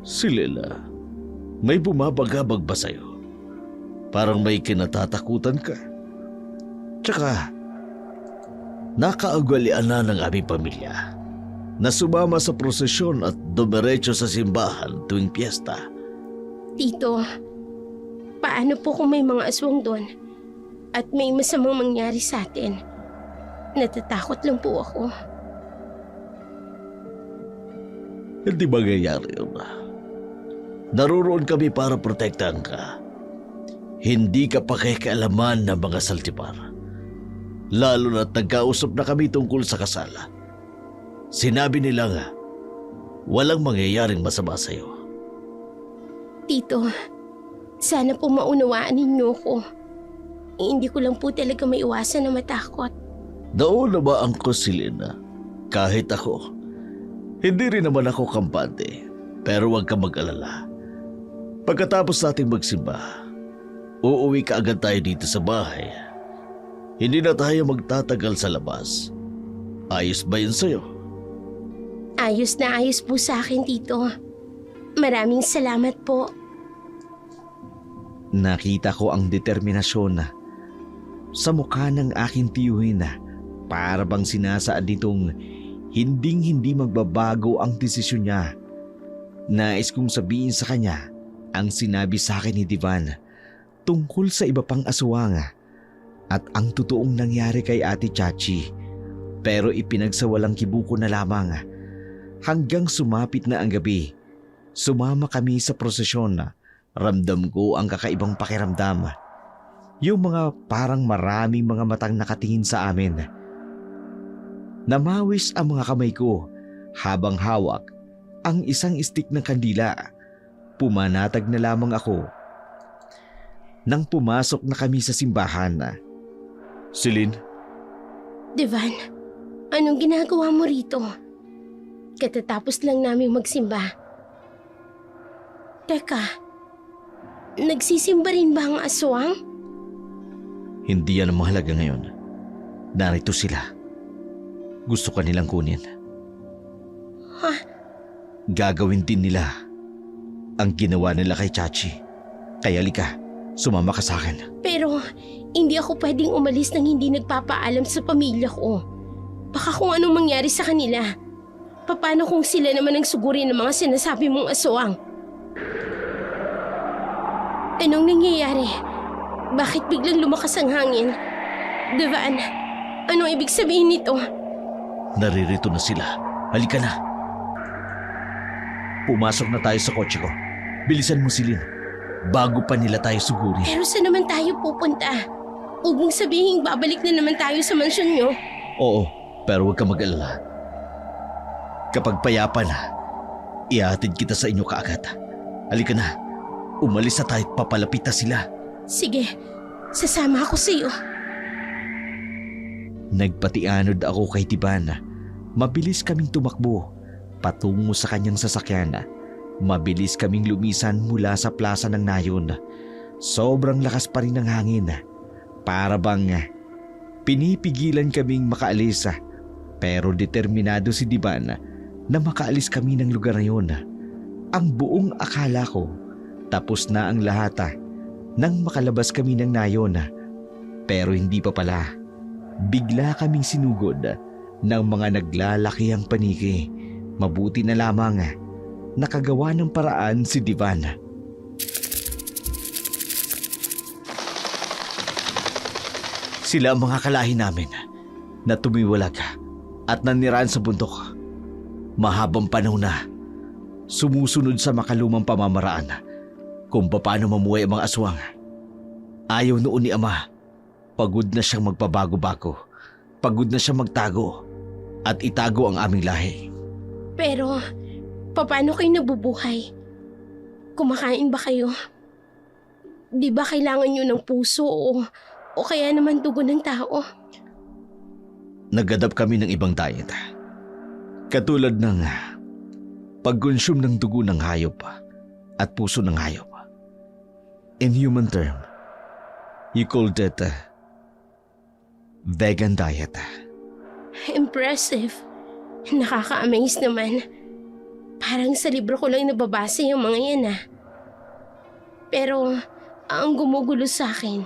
Selena, may bumabagabag ba sa'yo? Parang may kinatatakutan ka. Tsaka, nakaagwalian na ng aming pamilya na sumama sa prosesyon at dumiretso sa simbahan tuwing piyesta. Tito, paano po kung may mga aswang doon at may masamang mangyari sa atin? Natatakot lang po ako. Hindi mangyayari yun. Naroon kami para protektahan ka. hindi ka pakikialaman ng mga Saltipar. Lalo na't nagkausap na kami tungkol sa kasal. Sinabi nila nga, walang mangyayaring masama sa'yo. Tito, sana po maunawaan ninyo ko. Hindi ko lang po talaga maiwasan na matakot. Naunawaan ko si Lina. Kahit ako. Hindi rin naman ako kampante. Pero huwag ka mag-alala. Pagkatapos nating magsimba, uuwi ka agad tayo dito sa bahay. Hindi na tayo magtatagal sa labas. Ayos ba yun sa'yo? Ayos na ayos po sa akin, Tito. Maraming salamat po. Nakita ko ang determinasyon sa mukha ng aking tiyuhin na para bang sinasaad nitong hinding-hindi magbabago ang desisyon niya. Nais kong sabihin sa kanya ang sinabi sa akin ni Divan tungkol sa iba pang aswang at ang totoong nangyari kay Ate Chachi. Pero ipinagsawalang kibuko na lamang hanggang sumapit na ang gabi. Sumama kami sa prosesyon. Ramdam ko ang kakaibang pakiramdam. Yung mga parang maraming mga matang nakatingin sa amin. Namawis ang mga kamay ko habang hawak ang isang stick ng kandila. Pumanatag na lamang ako. Nang pumasok na kami sa simbahan. Celine, Divan, anong ginagawa mo rito? Katatapos lang namin magsimba. Teka, nagsisimba rin ba ang aswang? Hindi yan ang mahalaga ngayon. Narito sila. Gusto ka nilang kunin. Ha? Gagawin din nila ang ginawa nila kay Chachi. Kaya lika, sumama ka sa akin. Pero hindi ako pwedeng umalis nang hindi nagpapaalam sa pamilya ko. Baka kung anong mangyari sa kanila. Paano kung sila naman ang sugurin ng mga sinasabi mong aswang? Anong nangyayari? Bakit biglang lumakas ang hangin? Divan, anong ibig sabihin nito? Naririto na sila. Halika na. Pumasok na tayo sa kotse ko. Bilisan mo, Celine. Bago pa nila tayo sugurin. Pero saan naman tayo pupunta? Huwag mong sabihin babalik na naman tayo sa mansyon nyo. Oo, pero huwag ka mag-alala. Kapag payapa na, ihatid kita sa inyo kaagad. Halika na. Umalis na tayo at papalapit na sila. Sige, sasama ako sa iyo. Nagpatianod ako kay Tiban. Mabilis kaming tumakbo patungo sa kanyang sasakyan. Mabilis kaming lumisan mula sa plaza ng Nayon. Sobrang lakas pa rin ng hangin. Para bang pinipigilan kaming makaalis. Pero determinado si Diban na makaalis kami ng lugar na yun. Ang buong akala ko tapos na ang lahat nang makalabas kami ng Nayon. Pero hindi pa pala. Bigla kaming sinugod ng mga naglalakihang paniki. Mabuti na lamang nakagawa ng paraan si Divan. Sila ang mga kalahi namin na tumiwalag at naniraan sa bundok. Mahabang panahon na sumusunod sa makalumang pamamaraan kung paano mamuhay ang mga aswang. Ayaw noon ni Ama. Pagod na siyang magpabago-bago. Pagod na siyang magtago at itago ang aming lahi. Pero, paano kayo nabubuhay? Kumakain ba kayo? Di ba kailangan nyo ng puso o kaya naman dugo ng tao? Nag-adapt kami ng ibang diet. Katulad ng pag-consume ng dugo ng hayop at puso ng hayop. In human term, you call that vegan diet. Impressive. Nakaka-amaze naman. Parang sa libro ko lang nababasa yung mga yan Pero, ang gumugulo sa akin,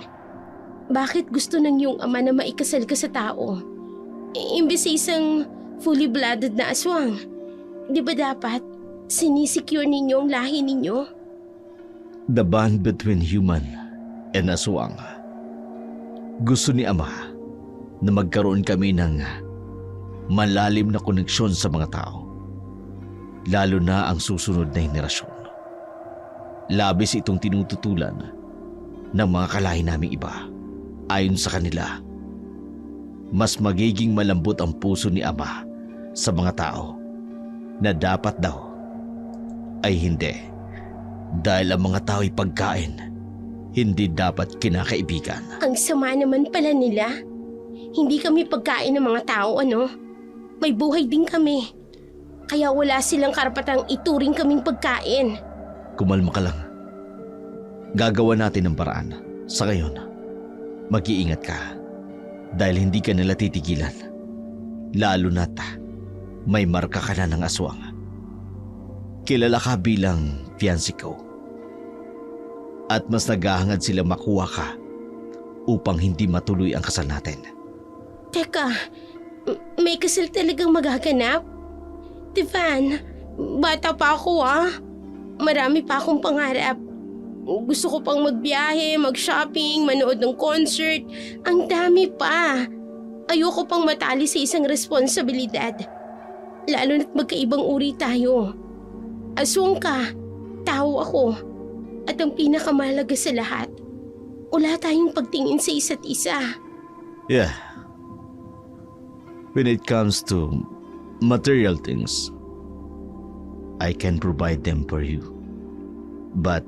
bakit gusto ng iyong ama na maikasal ka sa tao? Imbes isang fully blooded na aswang. Di ba dapat sinisecure ninyo ang lahi ninyo? The bond between human and aswang. Gusto ni Ama na magkaroon kami ng malalim na koneksyon sa mga tao. Lalo na ang susunod na henerasyon. Labis itong tinututulan ng mga kalahi naming iba. Ayon sa kanila, mas magiging malambot ang puso ni Ama sa mga tao na dapat daw ay hindi. Dahil ang mga tao'y pagkain, hindi dapat kinakaibigan. Ang sama naman pala nila. Hindi kami pagkain ng mga tao, ano? May buhay din kami. Kaya wala silang karapatang ituring kaming pagkain. Kumalma ka lang. Gagawa natin ng paraan. Sa ngayon, mag-iingat ka. Dahil hindi ka nila titigilan. Lalo na't may marka ka na ng aswang. Kilala ka bilang fiancé ko. At mas naghahangad sila makuha ka upang hindi matuloy ang kasal natin. Teka, may kasal talagang magaganap? Tivan, bata pa ako Marami pa akong pangarap. Gusto ko pang magbiyahe, mag-shopping, manood ng concert. Ang dami pa. Ayoko pang matali sa isang responsibilidad. Lalo na't magkaibang uri tayo. Aswang ka, tao ako. At ang pinakamahalaga sa lahat, wala tayong pagtingin sa isa't isa. Yeah. When it comes to material things, I can provide them for you. But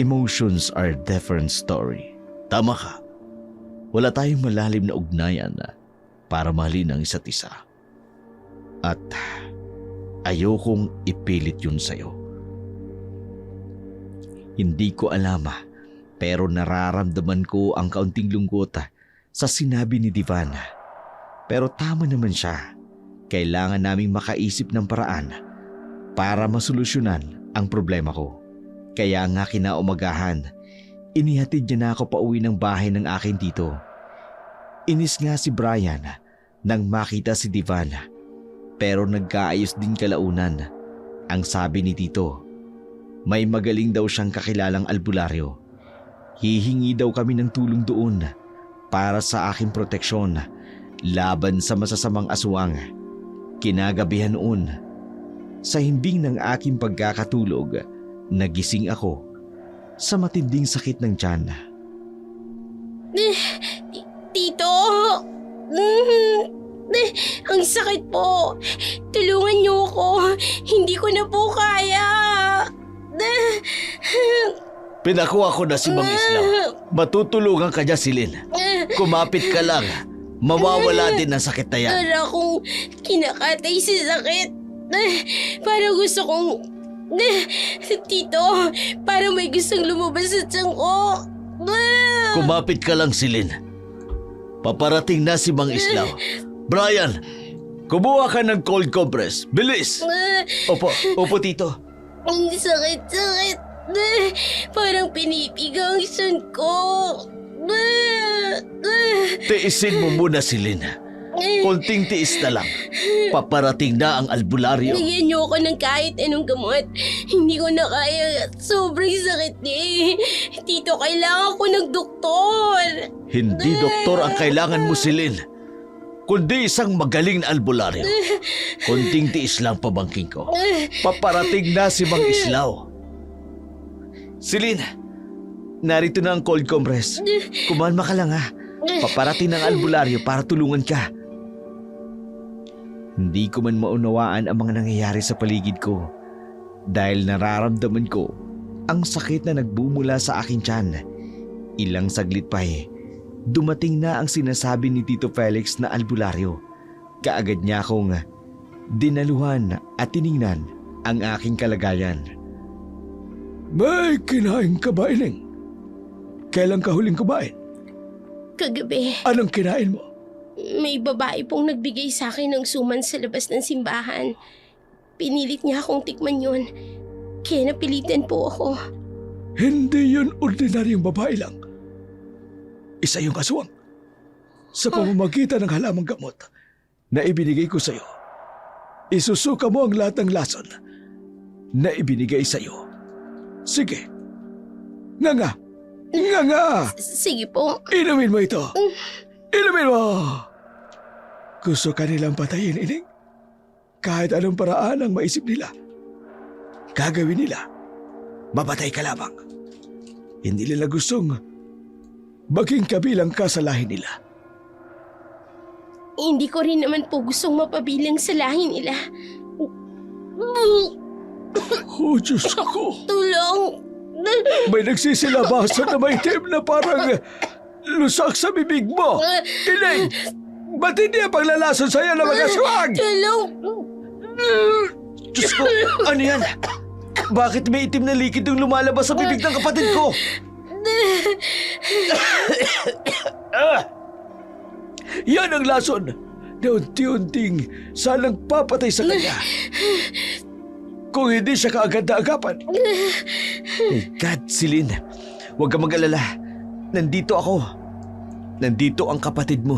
emotions are a different story. Tama ka. Wala tayong malalim na ugnayan para mahalin ang isa't isa. At ayokong ipilit yun sa'yo. Hindi ko alam pero nararamdaman ko ang kaunting lungkot sa sinabi ni Divana. Pero tama naman siya. Kailangan naming makaisip ng paraan para masolusyonan ang problema ko. Kaya nga kinaumagahan, inihatid niya na ako pauwi ng bahay ng aking tito. Inis nga si Brian nang makita si Divana. Pero nagkaayos din kalaunan. Ang sabi ni tito, may magaling daw siyang kakilalang albularyo. Hihingi daw kami ng tulong doon para sa aking proteksyon laban sa masasamang aswang. Kinagabihan noon, sa himbing ng aking pagkakatulog, nagising ako sa matinding sakit ng tiyan. Tito! Ang sakit po! Tulungan niyo ako! Hindi ko na po kaya! Pinakuha ko na si Mang Islaw. Matutulungan ka niya, Silin. Kumapit ka lang. Mawawala din ang sakit na yan. Para akong kinakatay sa sakit. Parang gusto kong... Tito, parang may gustong lumabas sa tiyan ko. Kumapit ka lang, Silin. Paparating na si Mang Islaw. Brian, kumuha ka ng cold compress. Bilis! Opo, tito. Ang sakit. Parang pinipigang sun ko. Tiisin mo muna, Silin. Konting tiis na lang. Paparating na ang albularyo. Bigyan niyo ako ng kahit anong gamot. Hindi ko na kaya. Sobrang sakit Tito, kailangan ko ng doktor. Hindi doktor ang kailangan mo, Silin, kundi isang magaling na albularyo. Konting tiis lang, pabangking ko. Paparating na si Mang Islaw. Silin, narito na ang cold compress. Kumalma ka lang Paparating ng albularyo para tulungan ka. Hindi ko man maunawaan ang mga nangyayari sa paligid ko dahil nararamdaman ko ang sakit na nagbumula sa aking tiyan. Ilang saglit pa dumating na ang sinasabi ni Tito Felix na albularyo. Kaagad niya akong dinaluhan at tiningnan ang aking kalagayan. May kinain ka ba, Iling? Kailan ka huling kumain? Kagabi, Anong kinain mo? may babae pong nagbigay sa akin ng suman sa labas ng simbahan. Pinilit niya akong tikman yun. Kaya napilitan po ako. Hindi yun ordinaryong babae lang. Isa yung aswang. Sa pamamagitan ng halamang gamot na ibinigay ko sa'yo, isusuka mo ang lahat ng lason na ibinigay sa'yo. Sige. Nga. Sige po. Inumin mo ito. Inumin mo! Gusto ka nilang patayin, Ining? Kahit anong paraan ang maisip nila, gagawin nila. Mapatay ka lamang. Hindi nila gustong maging kabilang ka sa lahi nila. Hindi ko rin naman po gustong mapabilang sa lahi nila. Oh, Diyos ko! Tulong! May nagsisilabasan na may itim na parang lusak sa bibig mo! Iling! Ba't hindi ang paglalason sa'yo na mga aswang? Tulong! Diyos ko, ano yan? Bakit may itim na likid yung lumalabas sa bibig ng kapatid ko? Yan ang lason na unti-unting salang papatay sa kanya. Kung hindi siya kaagad na agapan. My God, Celine. Huwag kang mag-alala. Nandito ako. Nandito ang kapatid mo.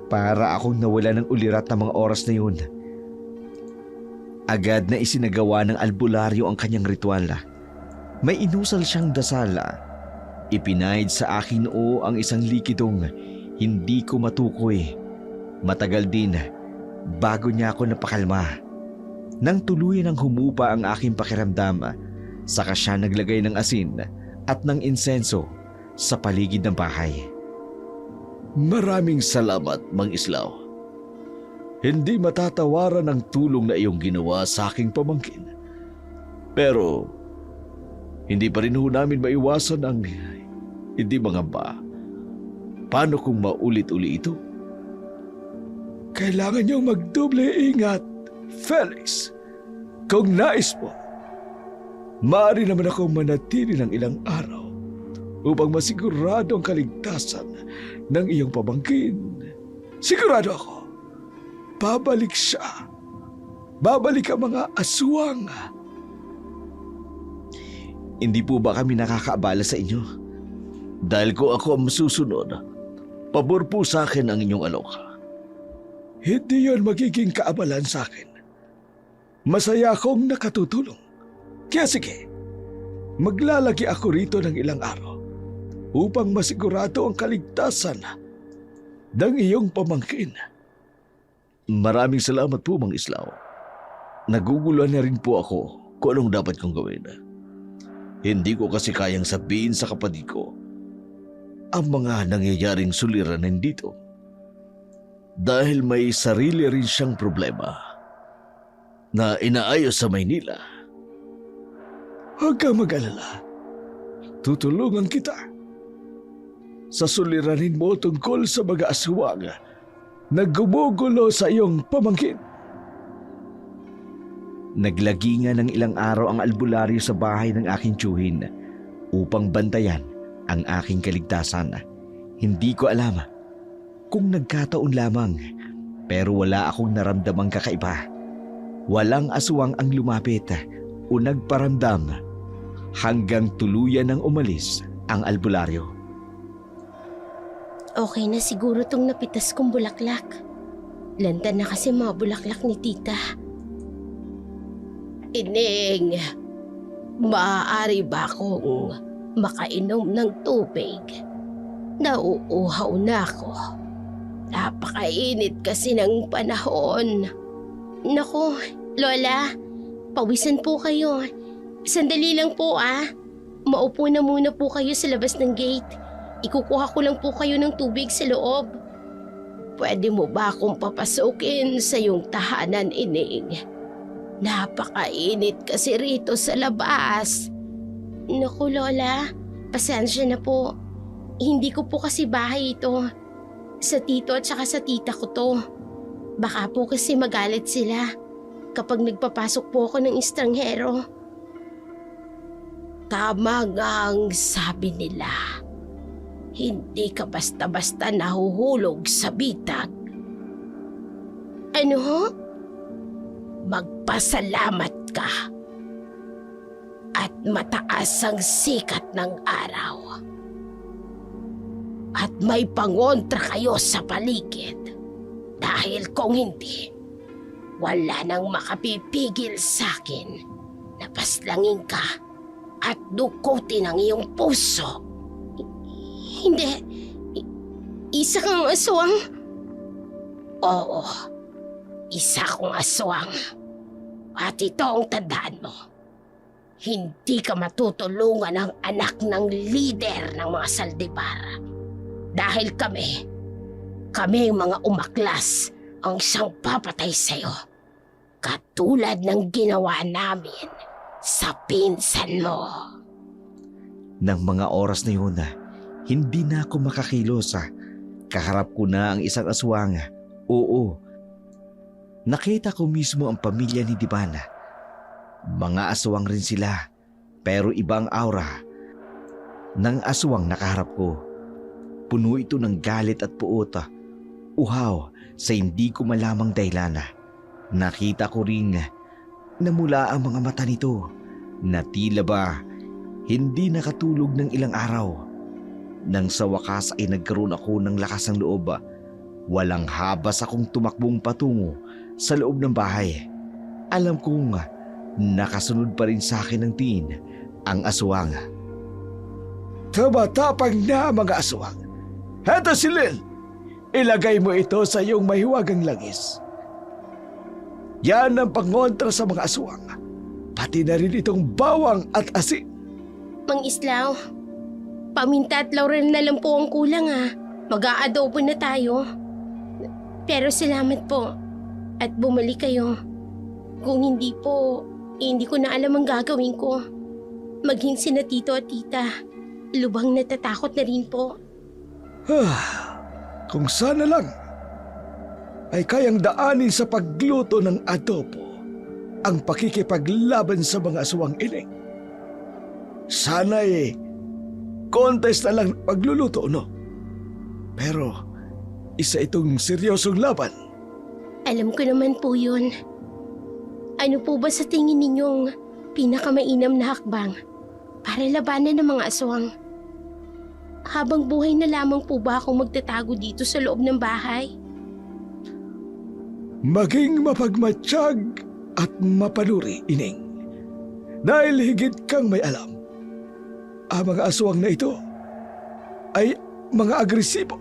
Para akong nawala ng ulirat ng mga oras na yun. Agad na isinagawa ng albularyo ang kanyang ritual. May inusal siyang dasal. Ipinahid sa akin noo ang isang likidong hindi ko matukoy. Matagal din bago niya ako napakalma. Nang tuluyan ng humupa ang aking pakiramdam, saka siya naglagay ng asin at ng insenso sa paligid ng bahay. Maraming salamat, Mang Islaw. Hindi matatawaran ang tulong na iyong ginawa sa aking pamangkin. Pero, hindi pa rin ho namin maiwasan ang hindi mangamba. Paano kung maulit-uli ito? Kailangan niyong magdoble ingat, Felix. Kung nais mo, maaari naman akong manatili ng ilang araw upang masigurado ang kaligtasan ng iyong pamangkin. Sigurado ako, babalik siya. Babalik ang mga aswang. Hindi po ba kami nakakaabala sa inyo? Dahil ko ako ang masusunod, pabor po sa akin ang inyong aloka. Hindi yon magiging kaabalan sa akin. Masaya akong nakatutulong. Kaya sige, maglalagi ako rito ng ilang araw upang masigurado ang kaligtasan ng iyong pamangkin. Maraming salamat po, Mang Islaw. Naguguluhan na rin po ako kung anong dapat kong gawin. Hindi ko kasi kayang sabihin sa kapatid ko ang mga nangyayaring suliranin dito. Dahil may sarili rin siyang problema na inaayos sa Maynila. Huwag kang mag-alala. Tutulungan kita. Sa suliranin mo tungkol sa mga aswang na gumugulo sa iyong pamangkin. Naglagi nga ng ilang araw ang albularyo sa bahay ng aking tiyuhin upang bantayan ang aking kaligtasan. Hindi ko alam kung nagkataon lamang, pero wala akong naramdamang kakaiba. Walang aswang ang lumapit o nagparamdam hanggang tuluyan ng umalis ang albularyo. Okay na siguro tong napitas kong bulaklak. Landa na kasi mga bulaklak ni tita. Ining, maaari ba akong makainom ng tubig? Nauuhaw na ako. Napakainit kasi ng panahon. Naku, Lola, pawisan po kayo. Sandali lang po Maupo na muna po kayo sa labas ng gate. Ikukuha ko lang po kayo ng tubig sa loob. Pwede mo ba akong papasukin sa iyong tahanan, Ining? Napakainit kasi rito sa labas. Naku, Lola, pasensya na po. Hindi ko po kasi bahay ito. Sa tito at saka sa tita ko to. Baka po kasi magalit sila kapag nagpapasok po ako ng estranghero. Tama nga ang sabi nila. Hindi ka basta-basta nahuhulog sa bitag. Ano ho? Magpasalamat ka. At mataas ang sikat ng araw. At may pangontra kayo sa paligid. Dahil kung hindi, wala nang makapipigil sa akin na paslangin ka at dukutin ang iyong puso. Hindi. Isa kang aswang? Oo. Isa kong aswang. At ito ang tandaan mo. Hindi ka matutulungan ng anak ng leader ng mga Saldibara. Dahil kami ang mga umaklas ang isang papatay sa'yo. Katulad ng ginawa namin sa pinsan mo. Nang mga oras na yun, hindi na ako makakilos. Kaharap ko na ang isang aswang. Oo, nakita ko mismo ang pamilya ni Divana. Mga aswang rin sila, pero ibang aura ng aswang nakaharap ko. Puno ito ng galit at puot. Uhaw sa hindi ko malamang dahilan. Nakita ko rin na mula ang mga mata nito na tila ba hindi nakatulog ng ilang araw. Nang sa wakas ay nagkaroon ako ng lakas ng loob. Walang habas akong tumakbong patungo sa loob ng bahay. Alam kong nakasunod pa rin sa akin ng tingin ang aswang. Tumatapang na mga aswang. Heto si Lil. Ilagay mo ito sa iyong mahiwagang langis. Yan ang pangontra sa mga aswang. Pati na rin itong bawang at asin. Mang Islaw, paminta at laurel na lang po ang kulang Mag-aadobo na tayo. Pero salamat po at bumalik kayo. Kung hindi po, hindi ko na alam ang gagawin ko. Maging sina tito at tita, lubhang natatakot na rin po. Kung sana lang ay kayang daanin sa pagluto ng adobo ang pakikipaglaban sa mga aswang ining. Sana'y contest na lang pagluluto, no? Pero isa itong seryosong laban. Alam ko naman po yun. Ano po ba sa tingin ninyong pinakamainam na hakbang para labanan ng mga aswang? Habang buhay na lamang po ba akong magtatago dito sa loob ng bahay? Maging mapagmatsyag at mapanuri, ining. Dahil higit kang may alam, ang mga aswang na ito ay mga agresibo.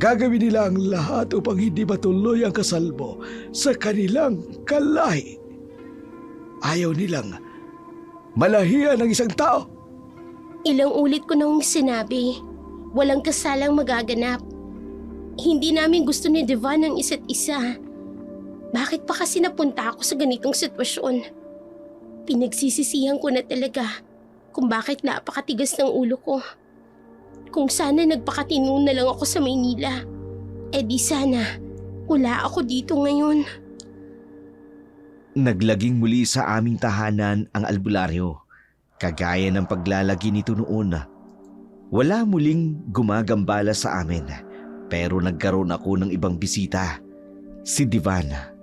Gagawin nila ang lahat upang hindi matuloy ang kasal mo sa kanilang kalahi. Ayaw nilang malahian ng isang tao. Ilang ulit ko nang sinabi, walang kasalang magaganap. Hindi namin gusto ni Devan ang isa't isa. Bakit pa kasi napunta ako sa ganitong sitwasyon? Pinagsisisihan ko na talaga kung bakit napakatigas ng ulo ko. Kung sana nagpakatino na lang ako sa Maynila, di sana wala ako dito ngayon. Naglaging muli sa aming tahanan ang albularyo. Kagaya ng paglalagi nito noon. Wala muling gumagambala sa amin, pero nagkaroon ako ng ibang bisita, si Divana.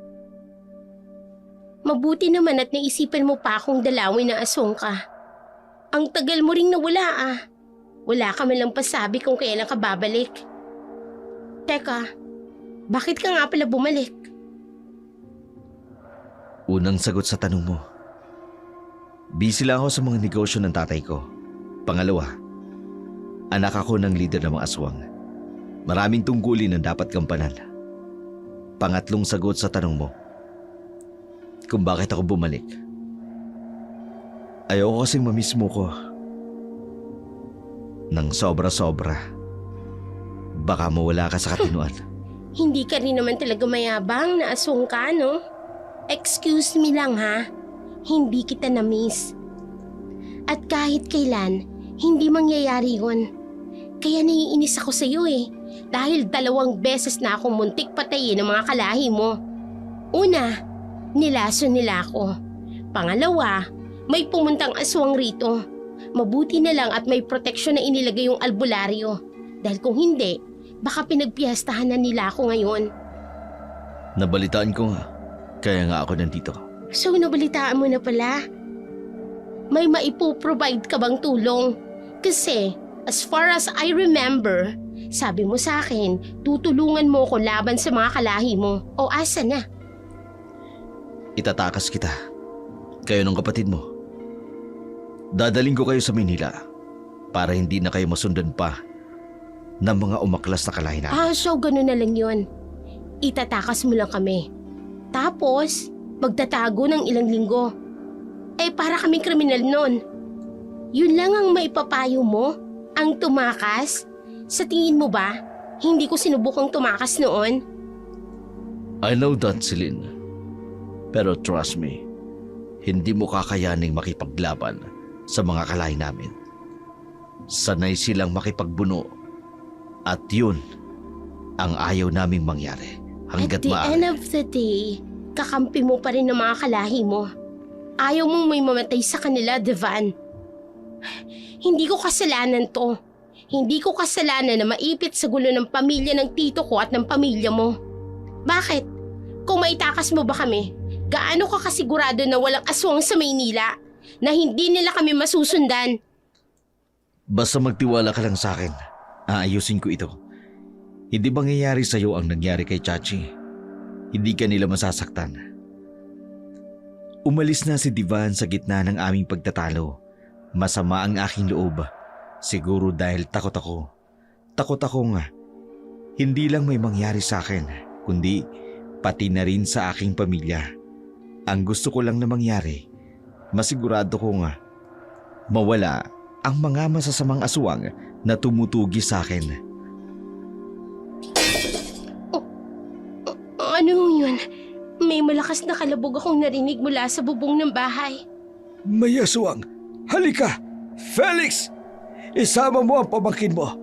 Mabuti naman at naisipan mo pa akong dalawin na aswang ka. Ang tagal mo ring nawala Wala ka man lang pasabi kung kailan ka babalik. Teka, bakit ka nga pala bumalik? Unang sagot sa tanong mo. Busy lang ako sa mga negosyo ng tatay ko. Pangalawa, anak ako ng leader ng mga aswang. Maraming tungkulin ang dapat gampanan. Pangatlong sagot sa tanong mo. Kung bakit ako bumalik. Ayoko kasing mamiss mo ko. Nang sobra-sobra. Baka mawala ka sa katinuan. Hindi ka rin naman talaga mayabang na aswang ka, no? Excuse me lang hindi kita na-miss. At kahit kailan, hindi mangyayari yun. Kaya naiinis ako sa'yo dahil 2 beses na akong muntik patayin ng mga kalahi mo. Una, nilaso nila ako. Pangalawa, may pumuntang aswang rito. Mabuti na lang at may proteksyon na inilagay yung albularyo. Dahil kung hindi, baka pinagpiyastahan na nila ako ngayon. Nabalitaan ko nga. Kaya nga ako nandito. So nabalitaan mo na pala? May maipoprovide ka bang tulong? Kasi as far as I remember, sabi mo sa akin, tutulungan mo ko laban sa mga kalahi mo. O asa na? Itatakas kita. Kayo ng kapatid mo. Dadaling ko kayo sa Manila para hindi na kayo masundan pa ng mga umaklas na kalahi namin. So ganun na lang yun. Itatakas mo lang kami. Tapos, magtatago ng ilang linggo. para kaming kriminal nun. Yun lang ang maipapayo mo? Ang tumakas? Sa tingin mo ba, hindi ko sinubukang tumakas noon? I know that, Celine. Pero trust me, hindi mo kakayaning makipaglaban sa mga kalay namin. Sanay silang makipagbuno at yun ang ayaw naming mangyari hanggat At the end maaari. of the day, kakampi mo pa rin ng mga kalahi mo. Ayaw mong may mamatay sa kanila, Devan. Hindi ko kasalanan to. Hindi ko kasalanan na maipit sa gulo ng pamilya ng tito ko at ng pamilya mo. Bakit? Kung maitakas mo ba kami, gaano ka kasigurado na walang aswang sa Maynila? Na hindi nila kami masusundan? Basta magtiwala ka lang sa akin. Aayusin ko ito. Hindi mangyayari sa'yo ang nangyari kay Chachi. Hindi ka nila masasaktan. Umalis na si Divan sa gitna ng aming pagtatalo. Masama ang aking loob. Siguro dahil takot ako. Takot akong hindi lang may mangyari sa akin, kundi pati na rin sa aking pamilya. Ang gusto ko lang na mangyari, masigurado kong mawala ang mga masasamang aswang na tumutugi sa akin. Ano yun? May malakas na kalabog akong narinig mula sa bubong ng bahay. May aswang! Halika! Felix! Isama mo ang pamangkin mo.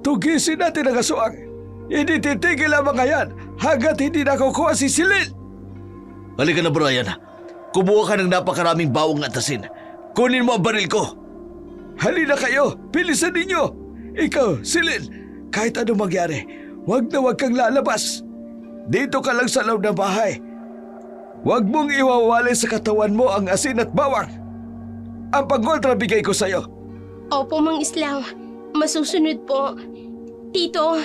Tugisin natin ang aswang. Hindi titigil ang mga yan hanggat hindi nakukuha si Celine. Halika na, Brian. Kumuha ka ng napakaraming bawang at asin. Kunin mo ang baril ko. Halina kayo! Bilisan ninyo! Ikaw, Celine, kahit anong mangyari, huwag na huwag kang lalabas. Dito ka lang sa loob ng bahay. Huwag mong iwawalay sa katawan mo ang asin at bawang. Ang pangkontra bigay ko sa'yo. Opo, Mang Islaw. Masusunod po. Tito,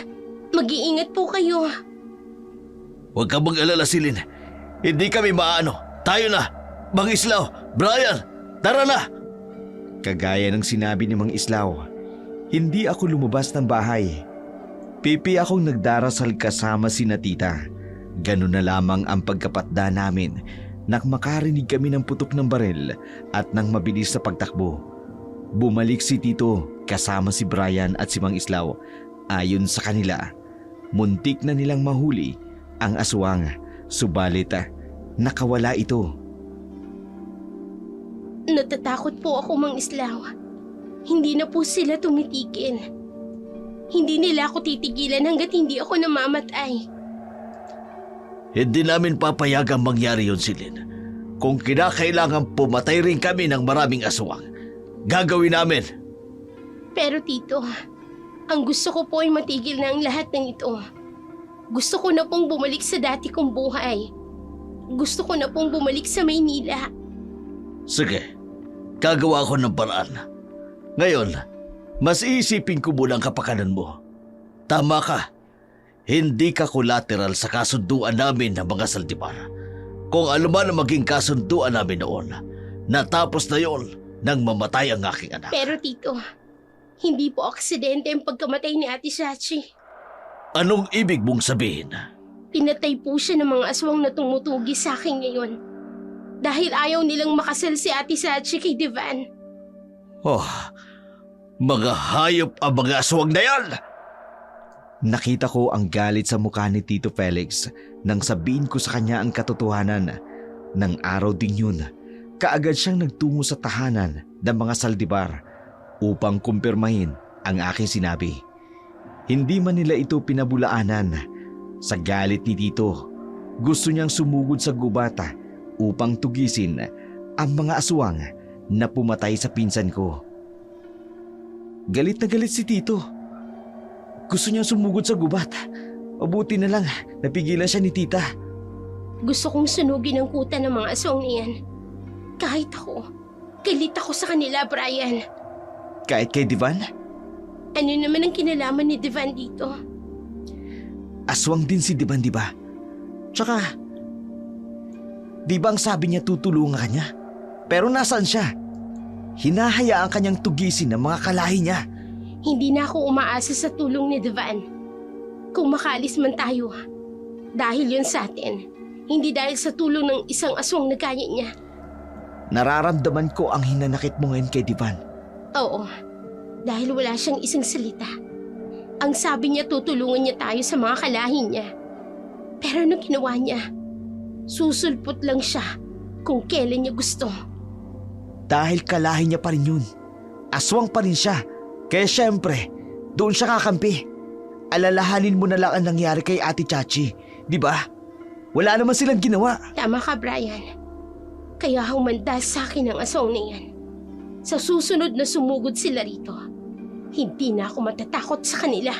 mag-iingat po kayo. Huwag ka mag-alala, Celine. Hindi kami maano. Tayo na. Mang Islaw, Brian, tara na. Kagaya ng sinabi ni Mang Islaw, hindi ako lumabas ng bahay. Pipi akong nagdarasal kasama si Tita. Ganun na lamang ang pagkapatda namin nang makarinig kami ng putok ng baril at ng mabilis na pagtakbo. Bumalik si Tito kasama si Brian at si Mang Islaw. Ayon sa kanila, muntik na nilang mahuli ang aswang, subalit nakawala ito. Natatakot po ako, Mang Islaw. Hindi na po sila tumitigil. Hindi nila ako titigilan hanggat hindi ako namamatay. Hindi namin papayagang mangyari yun, Celine. Kung kinakailangan pumatay rin kami ng maraming aswang, gagawin namin. Pero Tito, ang gusto ko po ay matigil na ang lahat ng ito. Gusto ko na pong bumalik sa dati kong buhay. Gusto ko na pong bumalik sa Maynila. Sige, gagawa ako ng paraan. Ngayon, mas iisipin ko muna ang kapakanan mo. Tama ka. Hindi ka collateral sa kasunduan namin ng mga Saldivar. Kung ano man ang maging kasunduan namin noon, natapos na yon nang mamatay ang aking anak. Pero Tito, hindi po aksidente ang pagkamatay ni Ate Sachi. Anong ibig mong sabihin? Pinatay po siya ng mga aswang na tumutugi sa akin ngayon. Dahil ayaw nilang makasal si Ate Sachi kay Devan. Oh, mga hayop ang mga aswang na yan! Nakita ko ang galit sa mukha ni Tito Felix nang sabihin ko sa kanya ang katotohanan. Nang araw din yun, kaagad siyang nagtungo sa tahanan ng mga Saldivar upang kumpirmahin ang aking sinabi. Hindi man nila ito pinabulaanan. Sa galit ni Tito, gusto niyang sumugod sa gubata upang tugisin ang mga aswang na pumatay sa pinsan ko. Galit na galit si Tito. Gusto niyang sumugod sa gubat. Mabuti na lang, napigilan siya ni Tita. Gusto kong sunugin ang kuta ng mga aswang niyan. Kahit ako, galit ako sa kanila, Brian. Kahit kay Divan, Ano naman ang kinalaman ni Devan dito? aswang din si Divan, di ba? Tsaka, di ba ang sabi niya tutulungan ka niya? Pero nasaan siya? Hinahayaan kanyang tugisin ng mga kalahi niya. Hindi na ako umaasa sa tulong ni Devan. Kung makaalis man tayo, dahil yun sa atin, hindi dahil sa tulong ng isang aswang na kaya niya. Nararamdaman ko ang hinanakit mo ngayon kay Divan. Oo, dahil wala siyang isang salita. Ang sabi niya tutulungan niya tayo sa mga kalahin niya. Pero ano ginawa niya? Susulpot lang siya kung kailan niya gusto. Dahil kalahin niya pa rin yun. Aswang pa rin siya. Kaya syempre, doon siya kakampi. Alalahanin mo na lang ang nangyari kay Ate Chachi, di ba? Wala naman silang ginawa. Tama ka, Brian. Kaya humanda sa akin ang aswang na yan. Sa susunod na sumugod sila rito, hindi na ako matatakot sa kanila.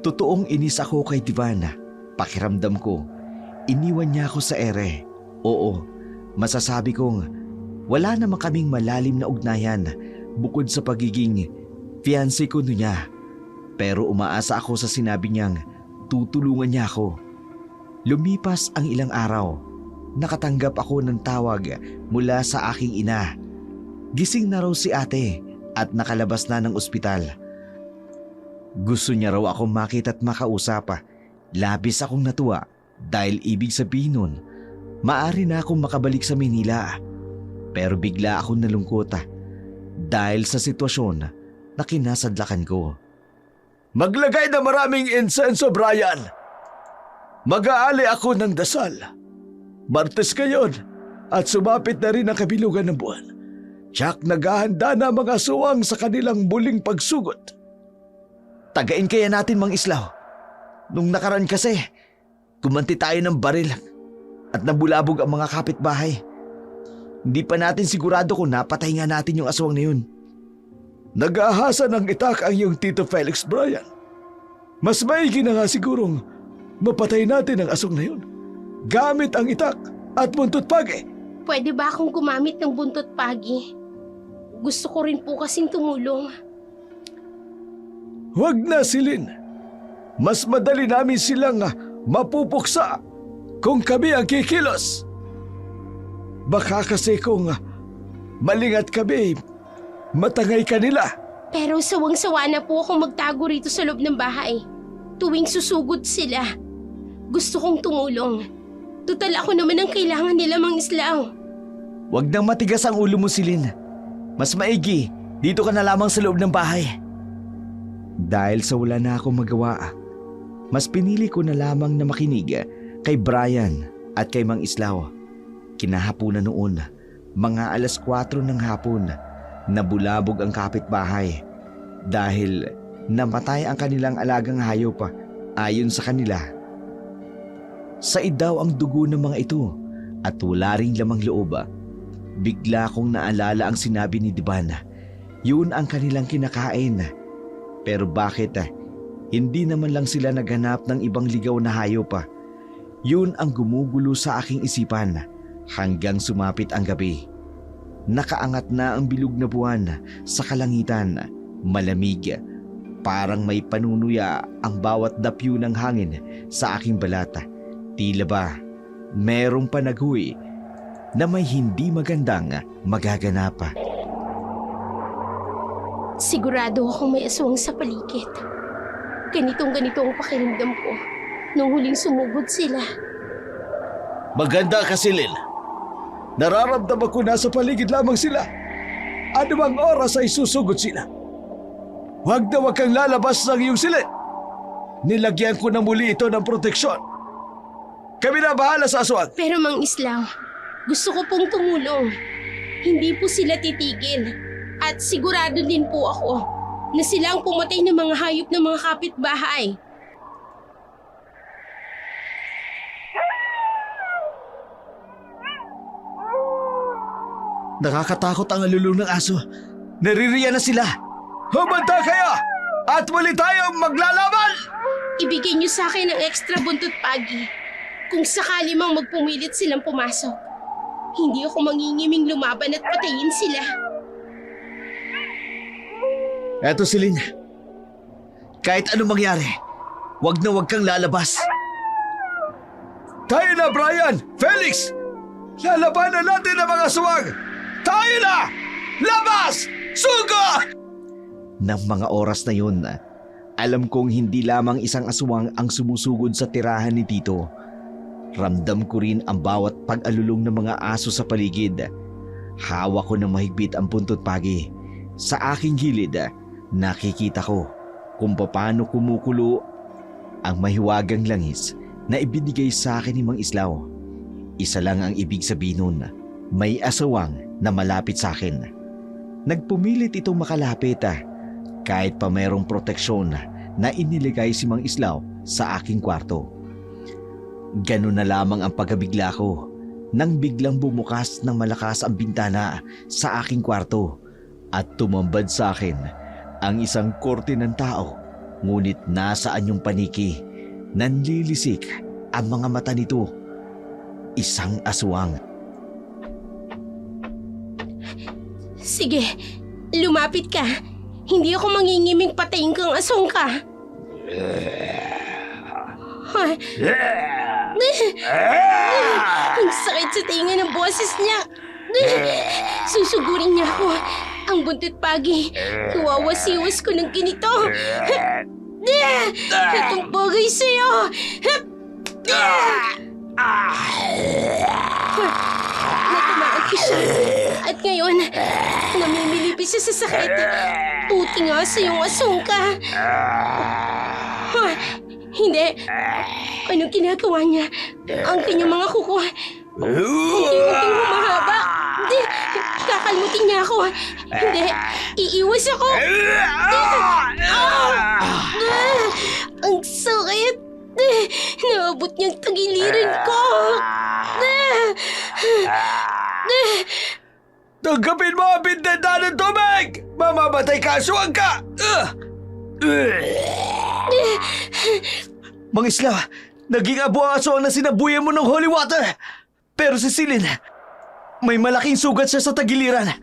Totoong inis ako kay Divan. Pakiramdam ko, iniwan niya ako sa ere. Oo, masasabi kong wala naman kaming malalim na ugnayan bukod sa pagiging fiancé ko niya. Pero umaasa ako sa sinabi niyang tutulungan niya ako. Lumipas ang ilang araw. Nakatanggap ako ng tawag mula sa aking ina. Gising na raw si ate at nakalabas na ng ospital. Gusto niya raw akong makita at makausap. Labis akong natuwa dahil ibig sabihin nun, maaari na akong makabalik sa Manila. Pero bigla akong nalungkot dahil sa sitwasyon na kinasadlakan ko. Maglagay na maraming insenso, Brian. Mag-aali ako ng dasal. Martes ngayon at sumapit na rin ang kabilugan ng buwan. Tiyak naghahanda na mga aswang sa kanilang muling pagsugot. Tagain kaya natin, Mang Islaw. Nung nakaraan kasi, gumanti tayo ng baril at nabulabog ang mga kapitbahay. Hindi pa natin sigurado kung napatay nga natin yung aswang na yun. Nag-ahasa ng itak ang iyong Tito Felix, Brian. Mas maigi na nga sigurong mapatay natin ang aswang na yun gamit ang itak at buntot pagi. Pwede ba akong gumamit ng buntot pagi? Gusto ko rin po kasing tumulong. Huwag na, Silin. Mas madali namin silang mapupuksa kung kami ang kikilos. Baka kasi kung malingat kami, matangay kanila. Pero sawang-sawa na po akong magtago rito sa loob ng bahay. Tuwing susugod sila, gusto kong tumulong. Tutal ako naman ang kailangan nila, Mang Islaw. Huwag nang matigas ang ulo mo, Silin. Mas maigi, dito ka na lamang sa loob ng bahay. Dahil sa wala na akong magawa, mas pinili ko na lamang na makinig kay Brian at kay Mang Islaw. Kinahaponan noon, mga 4:00 ng hapon, nabulabog ang kapitbahay dahil namatay ang kanilang alagang hayop ayon sa kanila. Said daw ang dugo ng mga ito at wala ring lamang loob. Bigla kong naalala ang sinabi ni Divan. Yun ang kanilang kinakain. Pero bakit hindi naman lang sila naghanap ng ibang ligaw na hayop? Yun ang gumugulo sa aking isipan hanggang sumapit ang gabi. Nakaangat na ang bilog na buwan sa kalangitan. Malamig. Parang may panunuya ang bawat dapyo ng hangin sa aking balata. Tila ba merong panaghoy na may hindi magandang magaganap. Sigurado akong may aswang sa paligid. Ganitong-ganito ang pakiramdam ko nung huling sumugod sila. Maganda ka, Silin. Nararamdaman ko na sa paligid lamang sila. Anumang oras ay susugod sila. Huwag na huwag kang lalabas ng iyong silid. Nilagyan ko na muli ito ng proteksyon. Kami na bahala sa aswang. Pero Mang Islaw, gusto ko pong tumulong. Hindi po sila titigil. At sigurado din po ako na sila ang pumatay ng mga hayop ng mga kapitbahay. Nakakatakot ang alulong ng aso. Naririyan na sila. Humanda kayo! At muli tayong maglalaban! Ibigay niyo sa akin ang extra buntot pagi. Kung sakali mang magpumilit silang pumasok, hindi ako mangingiming lumaban at patayin sila. Eto, Silin. Kahit anong mangyari, wag na wag kang lalabas. Tayo na, Brian! Felix! Lalabanan natin ang mga aswang! Tayo na! Labas! Sugo! Nang mga oras na yun, alam kong hindi lamang isang aswang ang sumusugod sa tirahan ni Tito. Ramdam ko rin ang bawat pag-alulong ng mga aso sa paligid. Hawak ko ng mahigpit ang puntot pagi. Sa aking gilid, nakikita ko kung paano kumukulo ang mahiwagang langis na ibinigay sa akin ni Mang Islaw. Isa lang ang ibig sabihin nun, may asawang na malapit sa akin. Nagpumilit itong makalapit kahit pa mayroong proteksyon na iniligay si Mang Islaw sa aking kwarto. Ganun na lamang ang pagkabigla ko nang biglang bumukas ng malakas ang bintana sa aking kwarto at tumambad sa akin ang isang korte ng tao, ngunit nasaan yung paniki. Nanlilisik ang mga mata nito. Isang aswang. Sige, lumapit ka. Hindi ako mangingiming patayin kang asong ka. Ang sakit sa tinga ng boses niya. Susugurin niya ako. Ang buntot pagi. Kawawas-iwas ko ng ganito. Itong bagay sa'yo. Natamaan ko siya. At ngayon, namimilipis siya sa sakit. Puti nga sa iyong asong ka. Hindi. Anong ginagawa niya? Ang kanyang mga kuko. Unti-unting humahaba. Hindi. Kakalmutin niya ako. Hindi. Iiwas ako. Ang sakit. Naabot niyang tagiliran ko. Tanggapin mo ang bintana ng tubig! Mamamatay ka, aswang ka! Mang Islaw, naging abo ang aswang na sinabuyan mo ng holy water. Pero si Silin, may malaking sugat siya sa tagiliran.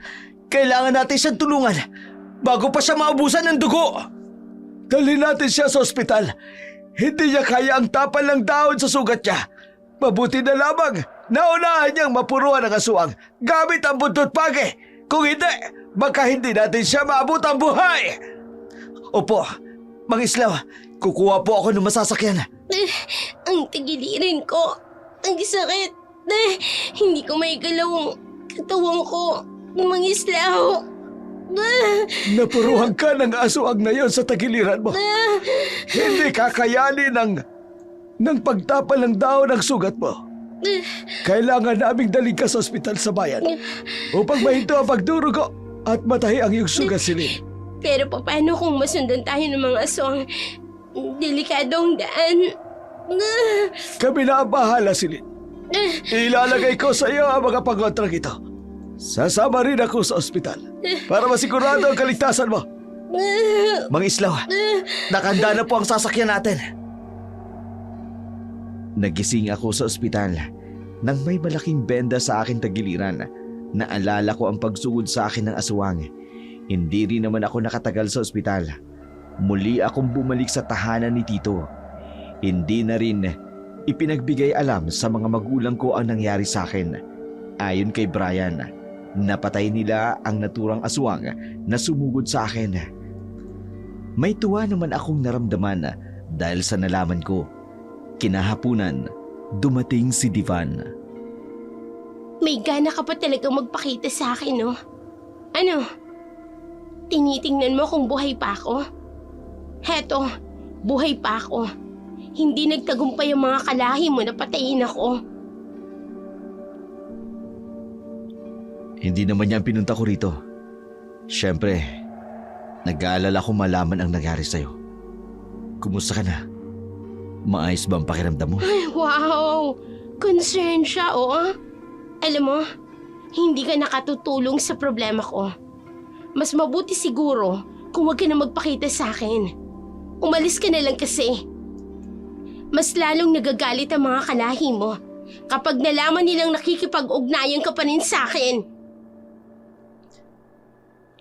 Kailangan natin siyang tulungan bago pa siya maubusan ng dugo. Dali natin siya sa ospital. Hindi niya kaya ang tapal ng dahon sa sugat niya. Mabuti na lamang naunahan niyang mapuruan ng aswang gamit ang buntot pagi. Kung hindi, baka hindi natin siya maabot ang buhay. Opo, Mang Islaw, kukuha po ako ng masasakyan. Ang tagiliran ko. Ang sakit. Hindi ko may galaw ang katawan ko. Mangislaw. Napuruhan ka ng aswang na yon sa tagiliran mo. Hindi kakayanin ng pagtapal ng dahon ng sugat mo. Kailangan naming daling ka sa ospital sa bayan upang mahinto ang pagdurugo at matahi ang iyong sugat, Silin. Pero paano kung masundan tayo ng mga aswang? Delikadong daan. Kami na ang bahala, Silin. Ilalagay ko sa iyo ang mga pangontrang ito. Sasama rin ako sa ospital para masigurado ang kaligtasan mo. Mang Islaw, nakahanda na po ang sasakyan natin. Nagising ako sa ospital nang may malaking benda sa aking tagiliran. Naalala ko ang pagsugod sa akin ng aswang. Hindi rin naman ako nakatagal sa ospital. Muli akong bumalik sa tahanan ni Tito. Hindi na rin ipinagbigay alam sa mga magulang ko ang nangyari sa akin. Ayon kay Brian, napatay nila ang naturang aswang na sumugod sa akin. May tuwa naman akong naramdaman dahil sa nalaman ko. Kinahapunan, dumating si Divan. May gana ka pa talaga magpakita sa akin, no? Ano? Tinitingnan mo kung buhay pa ako? Heto, buhay pa ako. Hindi nagtagumpay ang mga kalahi mo na patayin ako. Hindi naman niya ang pinunta ko rito. Siyempre, nag-aalala ko malaman ang nangyari sa'yo. Kumusta ka na? Maayos ba ang pakiramdam mo? Ay, wow! Concerned siya, oh. Alam mo, hindi ka nakatutulong sa problema ko. Mas mabuti siguro kung huwag ka na magpakita sa akin. Umalis ka na lang kasi. Mas lalong nagagalit ang mga kalahi mo kapag nalaman nilang nakikipag-ugnayan ka pa rin sa akin.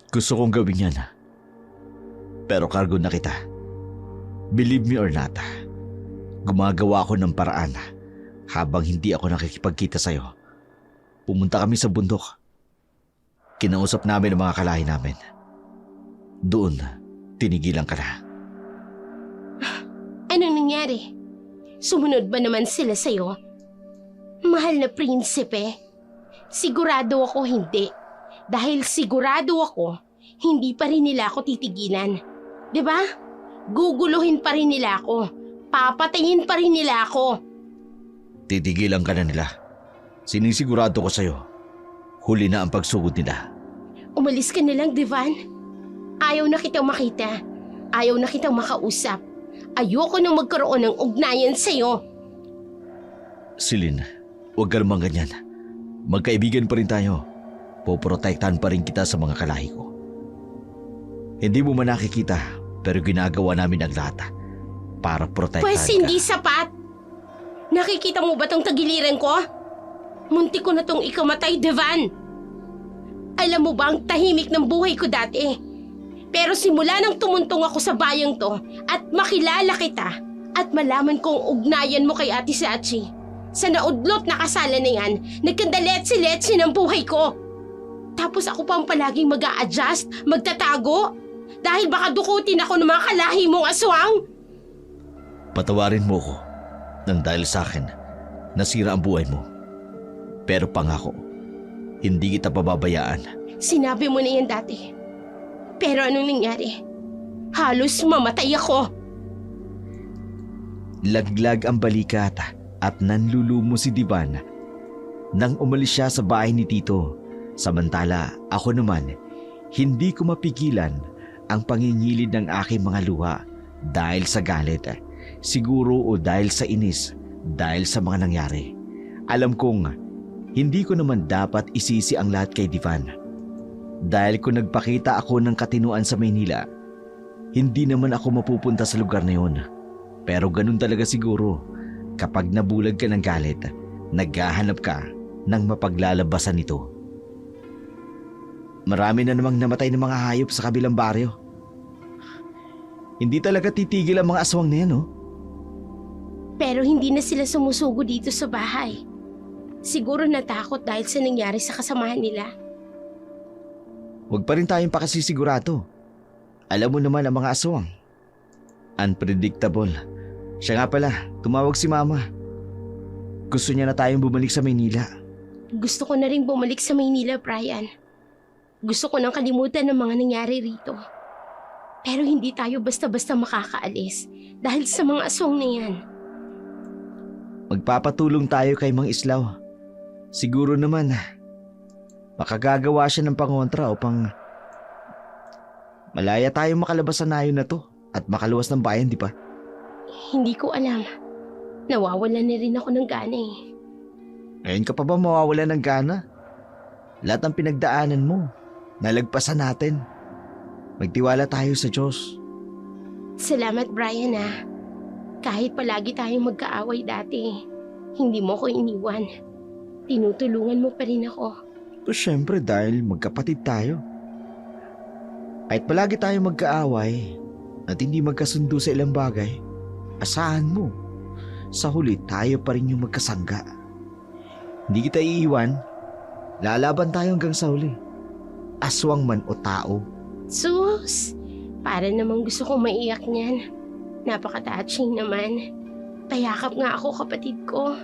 Gusto kong gawin yan. Pero kargo na kita. Believe me or not, gumagawa ako ng paraan habang hindi ako nakikipagkita sa'yo. Pumunta kami sa bundok. Kinausap namin ang mga kalahi namin. Doon, tinigilan ka na. Anong nangyari? Sumunod ba naman sila sa'yo? Mahal na prinsipe, sigurado ako hindi. Dahil sigurado ako, hindi pa rin nila ako titigilan. 'Di ba? Guguluhin pa rin nila ako. Papatayin pa rin nila ako. Titigilan ka na nila. Sinisigurado ko sa'yo, huli na ang pagsugod nila. Umalis ka na lang, Divan. Ayaw na kitang makita. Ayaw na kitang makausap. Ayoko nang magkaroon ng ugnayan sa'yo. Celine, huwag ka naman ganyan. Magkaibigan pa rin tayo. Poprotektahan pa rin kita sa mga kalahi ko. Hindi mo man nakikita, pero ginagawa namin ang lahat para protektahan Pwes ka. hindi sapat. Nakikita mo ba tong tagiliran ko? Munti ko na tong ikamatay, Divan. Alam mo ba ang tahimik ng buhay ko dati? Pero simula nang tumuntong ako sa bayang to at makilala kita at malaman kong ugnayan mo kay Ate Sachi, sa naudlot na kasalan na yan, nagkandaletsi-letsi ng buhay ko. Tapos ako pa ang palaging mag-a-adjust, magtatago, dahil baka dukutin ako ng mga kalahi mong aswang. Patawarin mo ko nang dahil sa akin, nasira ang buhay mo. Pero pangako, hindi kita pababayaan. Sinabi mo na yan dati. Pero anong nangyari? Halos mamatay ako. Laglag ang balikat at nanlulumo si Divan nang umalis siya sa bahay ni Tito. Samantala, ako naman, hindi ko mapigilan ang pangingilid ng aking mga luha dahil sa galit. Siguro o dahil sa inis, dahil sa mga nangyari. Alam kong hindi ko naman dapat isisi ang lahat kay Divan. Dahil kung nagpakita ako ng katinuan sa Maynila, hindi naman ako mapupunta sa lugar na yun. Pero ganun talaga siguro kapag nabulag ka ng galit, naghahanap ka ng mapaglalabasan nito. Marami na namang namatay ng mga hayop sa kabilang baryo. Hindi talaga titigil ang mga aswang na yan, oh. Pero hindi na sila sumusugo dito sa bahay. Siguro natakot dahil sa nangyari sa kasamahan nila. Huwag pa rin tayong pakasisigurado. Alam mo naman ang mga aswang. Unpredictable. Siya nga pala, tumawag si Mama. Gusto niya na tayong bumalik sa Maynila. Gusto ko na rin bumalik sa Maynila, Brian. Gusto ko nang kalimutan ng mga nangyari rito. Pero hindi tayo basta-basta makakaalis dahil sa mga aswang na yan. Magpapatulong tayo kay Mang Islaw. Siguro naman, makagagawa siya ng pangontra upang malaya tayong makalabas sa nayon na to at makaluwas ng bayan, di ba? Hindi ko alam. Nawawalan na rin ako ng gana eh. Ngayon ka pa ba mawawala ng gana? Lahat ng pinagdaanan mo, nalagpasan natin. Magtiwala tayo sa Diyos. Salamat, Brian ah. Kahit palagi tayong magkaaway dati, hindi mo ko iniwan. Tinutulungan mo pa rin ako. To syempre dahil magkapatid tayo. Kahit palagi tayong magkaaway at hindi magkasundo sa ilang bagay, asahan mo, sa huli tayo pa rin yung magkasangga. Hindi kita iiwan, lalaban tayo hanggang sa huli. Aswang man o tao. Sus, para namang gusto kong maiyak niyan. Napaka-touching naman. Payakap nga ako, kapatid ko.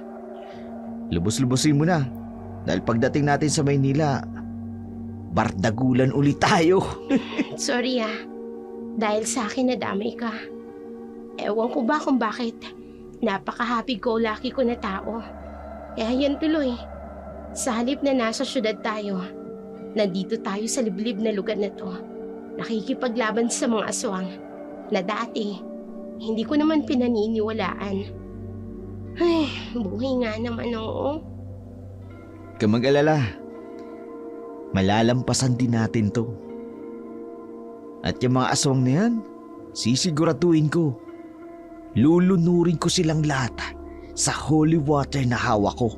Lubos-lubosin mo na. Dahil pagdating natin sa Maynila, bardagulan ulit tayo. Sorry ah, dahil sa akin nadamay ka. Ewan ko ba kung bakit napaka-happy-go-lucky ko na tao. Kaya yan tuloy. Sa halip na nasa syudad tayo, nandito tayo sa liblib na lugar na to. Nakikipaglaban sa mga aswang na dati hindi ko naman pinaniniwalaan. Ay, buhay nga naman oo. Huwag kang mag-alala. Malalampasan din natin to. At yung mga aswang na yan, sisiguraduhin ko. Lulunurin ko silang lahat sa holy water na hawak ko.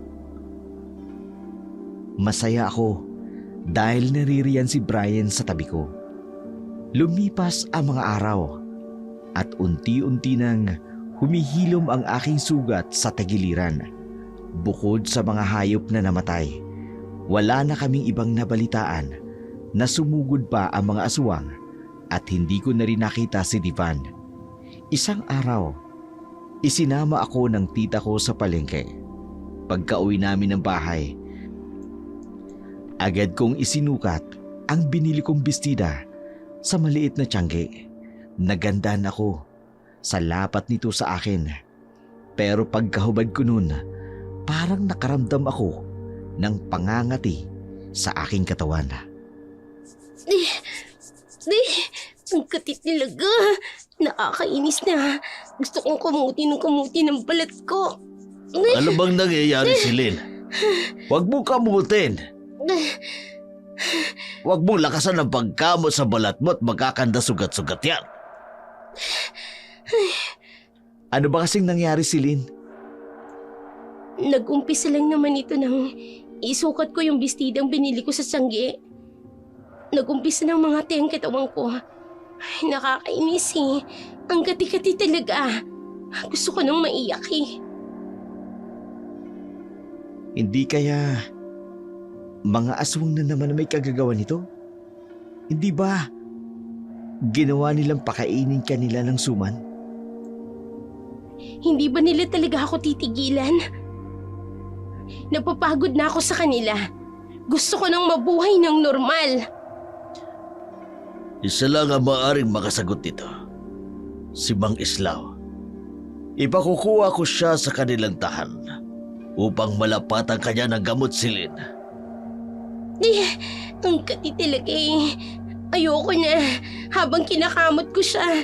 Masaya ako dahil naririyan si Brian sa tabi ko. Lumipas ang mga araw at unti-unti nang humihilom ang aking sugat sa tagiliran. Bukod sa mga hayop na namatay, wala na kaming ibang nabalitaan na sumugod pa ang mga aswang at hindi ko na rin nakita si Divan. Isang araw, isinama ako ng tita ko sa palengke. Pagka-uwi namin ng bahay, agad kong isinukat ang binili kong bestida sa maliit na tiyangge. Nagandahan ako sa lapat nito sa akin. Pero pagkahubad ko nun, parang nakaramdam ako ng pangangati sa aking katawan. Ang katit talaga. Nakakainis na. Gusto kong kamuti ng balat ko. Ano bang nangyayari, Celine? Huwag mo kamutin. Huwag mong lakasan ang pagkamot sa balat mo at magkakanda sugat-sugat yan. Ano ba kasing nangyari, Celine? Nag-umpisa lang naman ito nang isukat ko yung bestidang binili ko sa Sangge. Nag-umpisa ng mga tiyang katawan ko. Ay, nakakainis eh. Ang gati-gati talaga. Gusto ko nang maiyak eh. Hindi kaya mga aswang na naman na may kagagawa nito? Hindi ba ginawa nilang pakainin ka nila ng suman? Hindi ba nila talaga ako titigilan? Napapagod na ako sa kanila. Gusto ko nang mabuhay ng normal. Isa lang ang maaaring makasagot nito. Si Mang Islaw. Ipakukuha ko siya sa kanilang tahan upang malapatan kanya ng gamot, Celine. Ang kati talaga eh. Ayoko na. Habang kinakamot ko siya,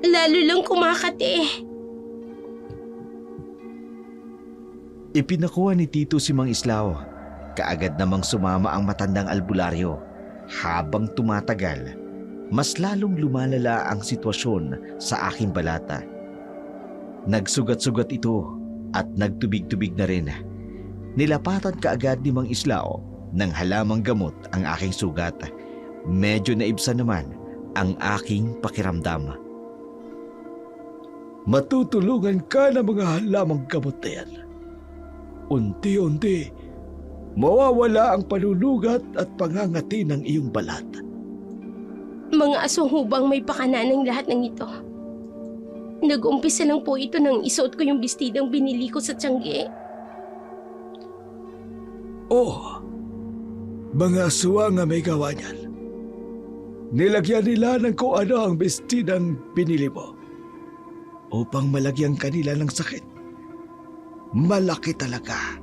lalo lang kumakati. Ipinakuha ni Tito si Mang Islaw. Kaagad namang sumama ang matandang albularyo. Habang tumatagal, mas lalong lumalala ang sitwasyon sa aking balata. Nagsugat-sugat ito at nagtubig-tubig na rin. Nilapatan kaagad ni Mang Islaw ng halamang gamot ang aking sugat. Medyo naibsan naman ang aking pakiramdam. Matutulungan ka ng mga halamang gamot na yan. Unti-unti, mawawala ang panulugat at pangangati ng iyong balat. Mga aswang hubang may pakana ng lahat ng ito. Nag-umpisa lang po ito nang isuot ko yung bestidang binili ko sa Tiangge. Oh, mga aswang nga may gawa niyan. Nilagyan nila ng kung ano ang bestidang binili mo upang malagyan kanila ng sakit. Malaki talaga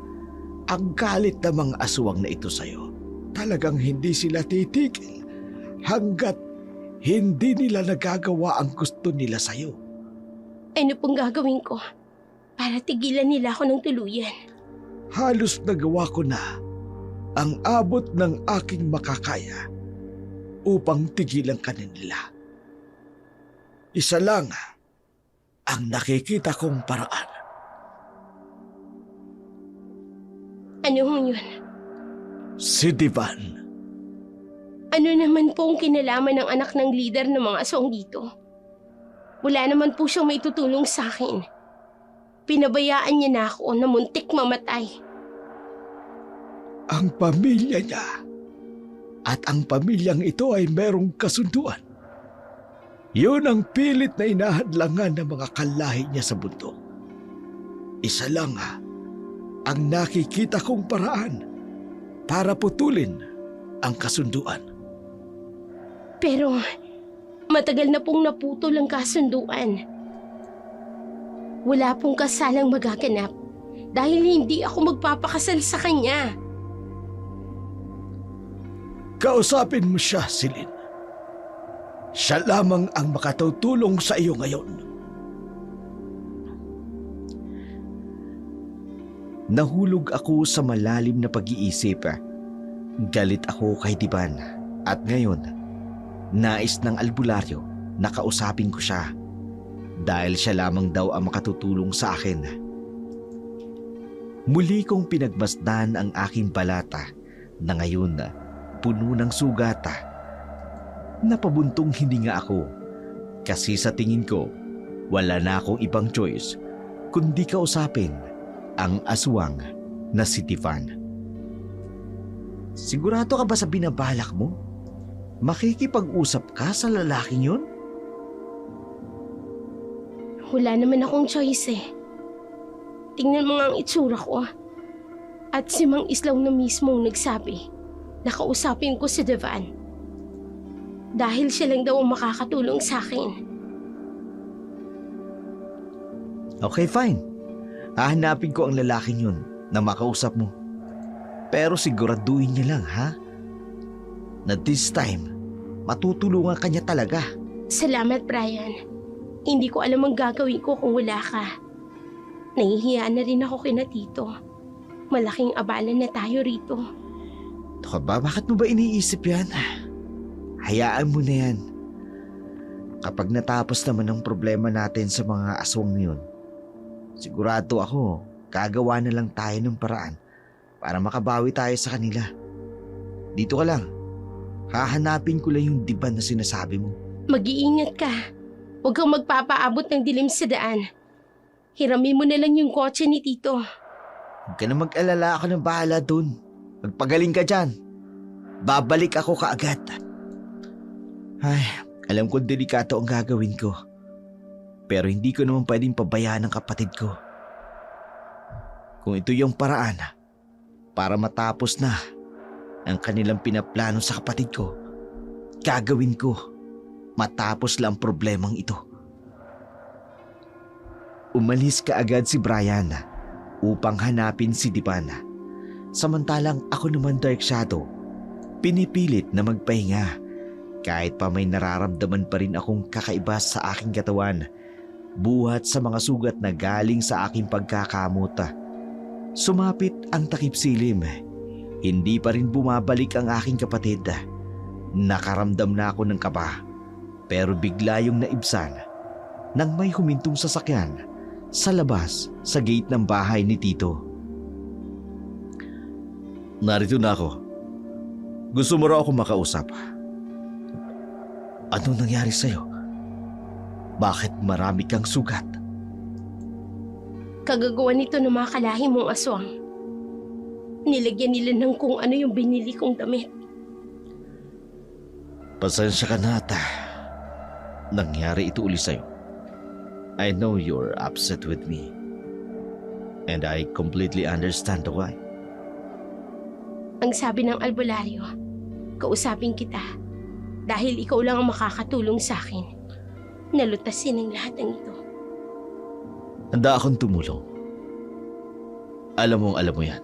ang galit ng mga aswang na ito sa'yo. Talagang hindi sila titigil hanggat hindi nila nagagawa ang gusto nila sa'yo. Ano pong gagawin ko para tigilan nila ako ng tuluyan? Halos nagawa ko na ang abot ng aking makakaya upang tigilan ka nila. Isa lang ang nakikita kong paraan. Ano hong yun? Si Divan. Ano naman po ang kinalaman ng anak ng leader ng mga aswang dito? Wala naman po siyang may tutulong sa akin. Pinabayaan niya na ako na muntik mamatay. Ang pamilya niya at ang pamilyang ito ay merong kasunduan. Yun ang pilit na inahadlangan ng mga kalahi niya sa bundok. Isa lang ang nakikita kong paraan para putulin ang kasunduan. Pero matagal na pong naputol ang kasunduan. Wala pong kasalang magaganap dahil hindi ako magpapakasal sa kanya. Kausapin mo siya, Celine. Siya lamang ang makatutulong sa iyo ngayon. Nahulog ako sa malalim na pag-iisip. Galit ako kay Diban at ngayon, nais ng albularyo na kausapin ko siya dahil siya lamang daw ang makatutulong sa akin. Muli kong pinagmasdan ang aking balata na ngayon puno ng sugata. Napabuntong hininga ako kasi sa tingin ko wala na akong ibang choice kundi kausapin ang aswang na si Divan. Sigurado ka ba sa binabalak mo? Makikipag-usap ka sa lalaking yun? Wala naman akong choice eh. Tingnan mo nga ang itsura ko. At si Mang Islaw na mismong nagsabi na kausapin ko si Devan. Dahil siya lang daw ang makakatulong sa akin. Okay, fine. Hahanapin ko ang lalaking yun na makausap mo. Pero siguraduhin niya lang, ha? Na this time, matutulungan ka niya talaga. Salamat, Brian. Hindi ko alam ang gagawin ko kung wala ka. Nahihiya na rin ako kina Tito. Malaking abala na tayo rito. Ito ka ba? Bakit mo ba iniisip yan? Hayaan mo na yan. Kapag natapos naman ang problema natin sa mga aswang na yun, sigurado ako, gagawa na lang tayo ng paraan para makabawi tayo sa kanila. Dito ka lang. Hahanapin ko lang yung diban na sinasabi mo. Mag-iingat ka. Huwag kang magpapaabot ng dilim sa daan. Hiramin mo na lang yung kotse ni Tito. Huwag ka na mag-alala, ako na bahala dun. Magpagaling ka dyan. Babalik ako kaagad. Ay, alam ko delikato ang gagawin ko. Pero hindi ko naman pwedeng pabayaan ang kapatid ko. Kung ito yung paraan para matapos na ang kanilang pinaplano sa kapatid ko, gagawin ko matapos lang ang problemang ito. Umalis kaagad si Brian upang hanapin si Dipana. Samantalang ako naman, Dark Shadow, pinipilit na magpahinga kahit pa may nararamdaman pa rin akong kakaiba sa aking katawan buhat sa mga sugat na galing sa aking pagkakamuta. Sumapit ang takip silim. Hindi pa rin bumabalik ang aking kapatid. Nakaramdam na ako ng kaba pero bigla yung naibsan nang may humintong sasakyan sa labas sa gate ng bahay ni Tito. Narito na ako. Gusto mo raw ako makausap? Anong nangyari sa'yo? Bakit marami kang sugat? Kagagawa nito ng mga kalahi mong aswang. Nilagyan nila ng kung ano yung binili kong damit. Pasensya ka na, ata. Nangyari ito uli sa'yo. I know you're upset with me. And I completely understand why. Ang sabi ng albularyo, kausapin kita dahil ikaw lang ang makakatulong sa akin. Nalutasin ang lahat ng ito. Handa akong tumulong. Alam mo yan.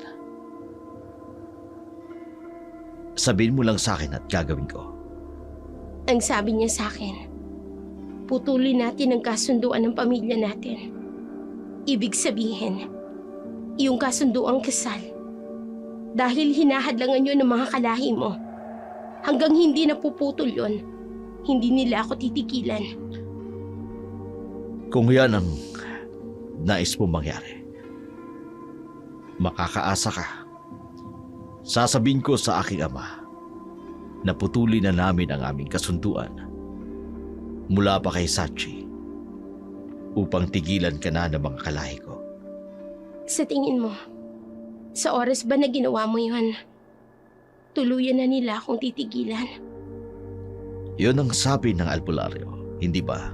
Sabihin mo lang sa akin at gagawin ko. Ang sabi niya sa akin, putulin natin ang kasunduan ng pamilya natin. Ibig sabihin, yung kasunduang kasal. Dahil hinahadlangan yun ng mga kalahi mo. Hanggang hindi napuputol yun, hindi nila ako titigilan. Kung yan ang nais mo mangyari, makakaasa ka. Sasabihin ko sa aking ama na putulin na namin ang aming kasunduan mula pa kay Sachi upang tigilan ka na ng mga kalahi ko. Sa tingin mo, sa oras ba na ginawa mo yun, tuluyan na nila akong titigilan? Yun ang sabi ng albularyo, hindi ba?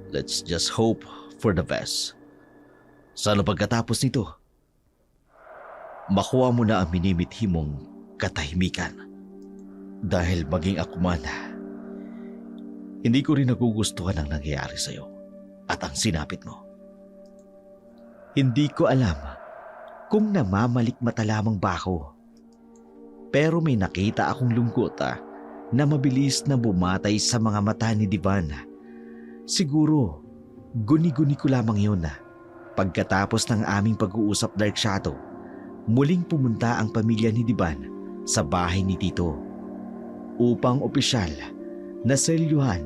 Let's just hope for the best. Sana pagkatapos nito, makuha mo na ang minimithi mong katahimikan. Dahil maging ako man, hindi ko rin nagugustuhan ang nangyayari sa'yo at ang sinapit mo. Hindi ko alam kung namamalikmata lamang ba ako. Pero may nakita akong lungkot na mabilis na bumatay sa mga mata ni Divan. Siguro, guni-guni ko lamang yun. Pagkatapos ng aming pag-uusap, Dark Shadow, muling pumunta ang pamilya ni Divan sa bahay ni Tito upang opisyal na selyuhan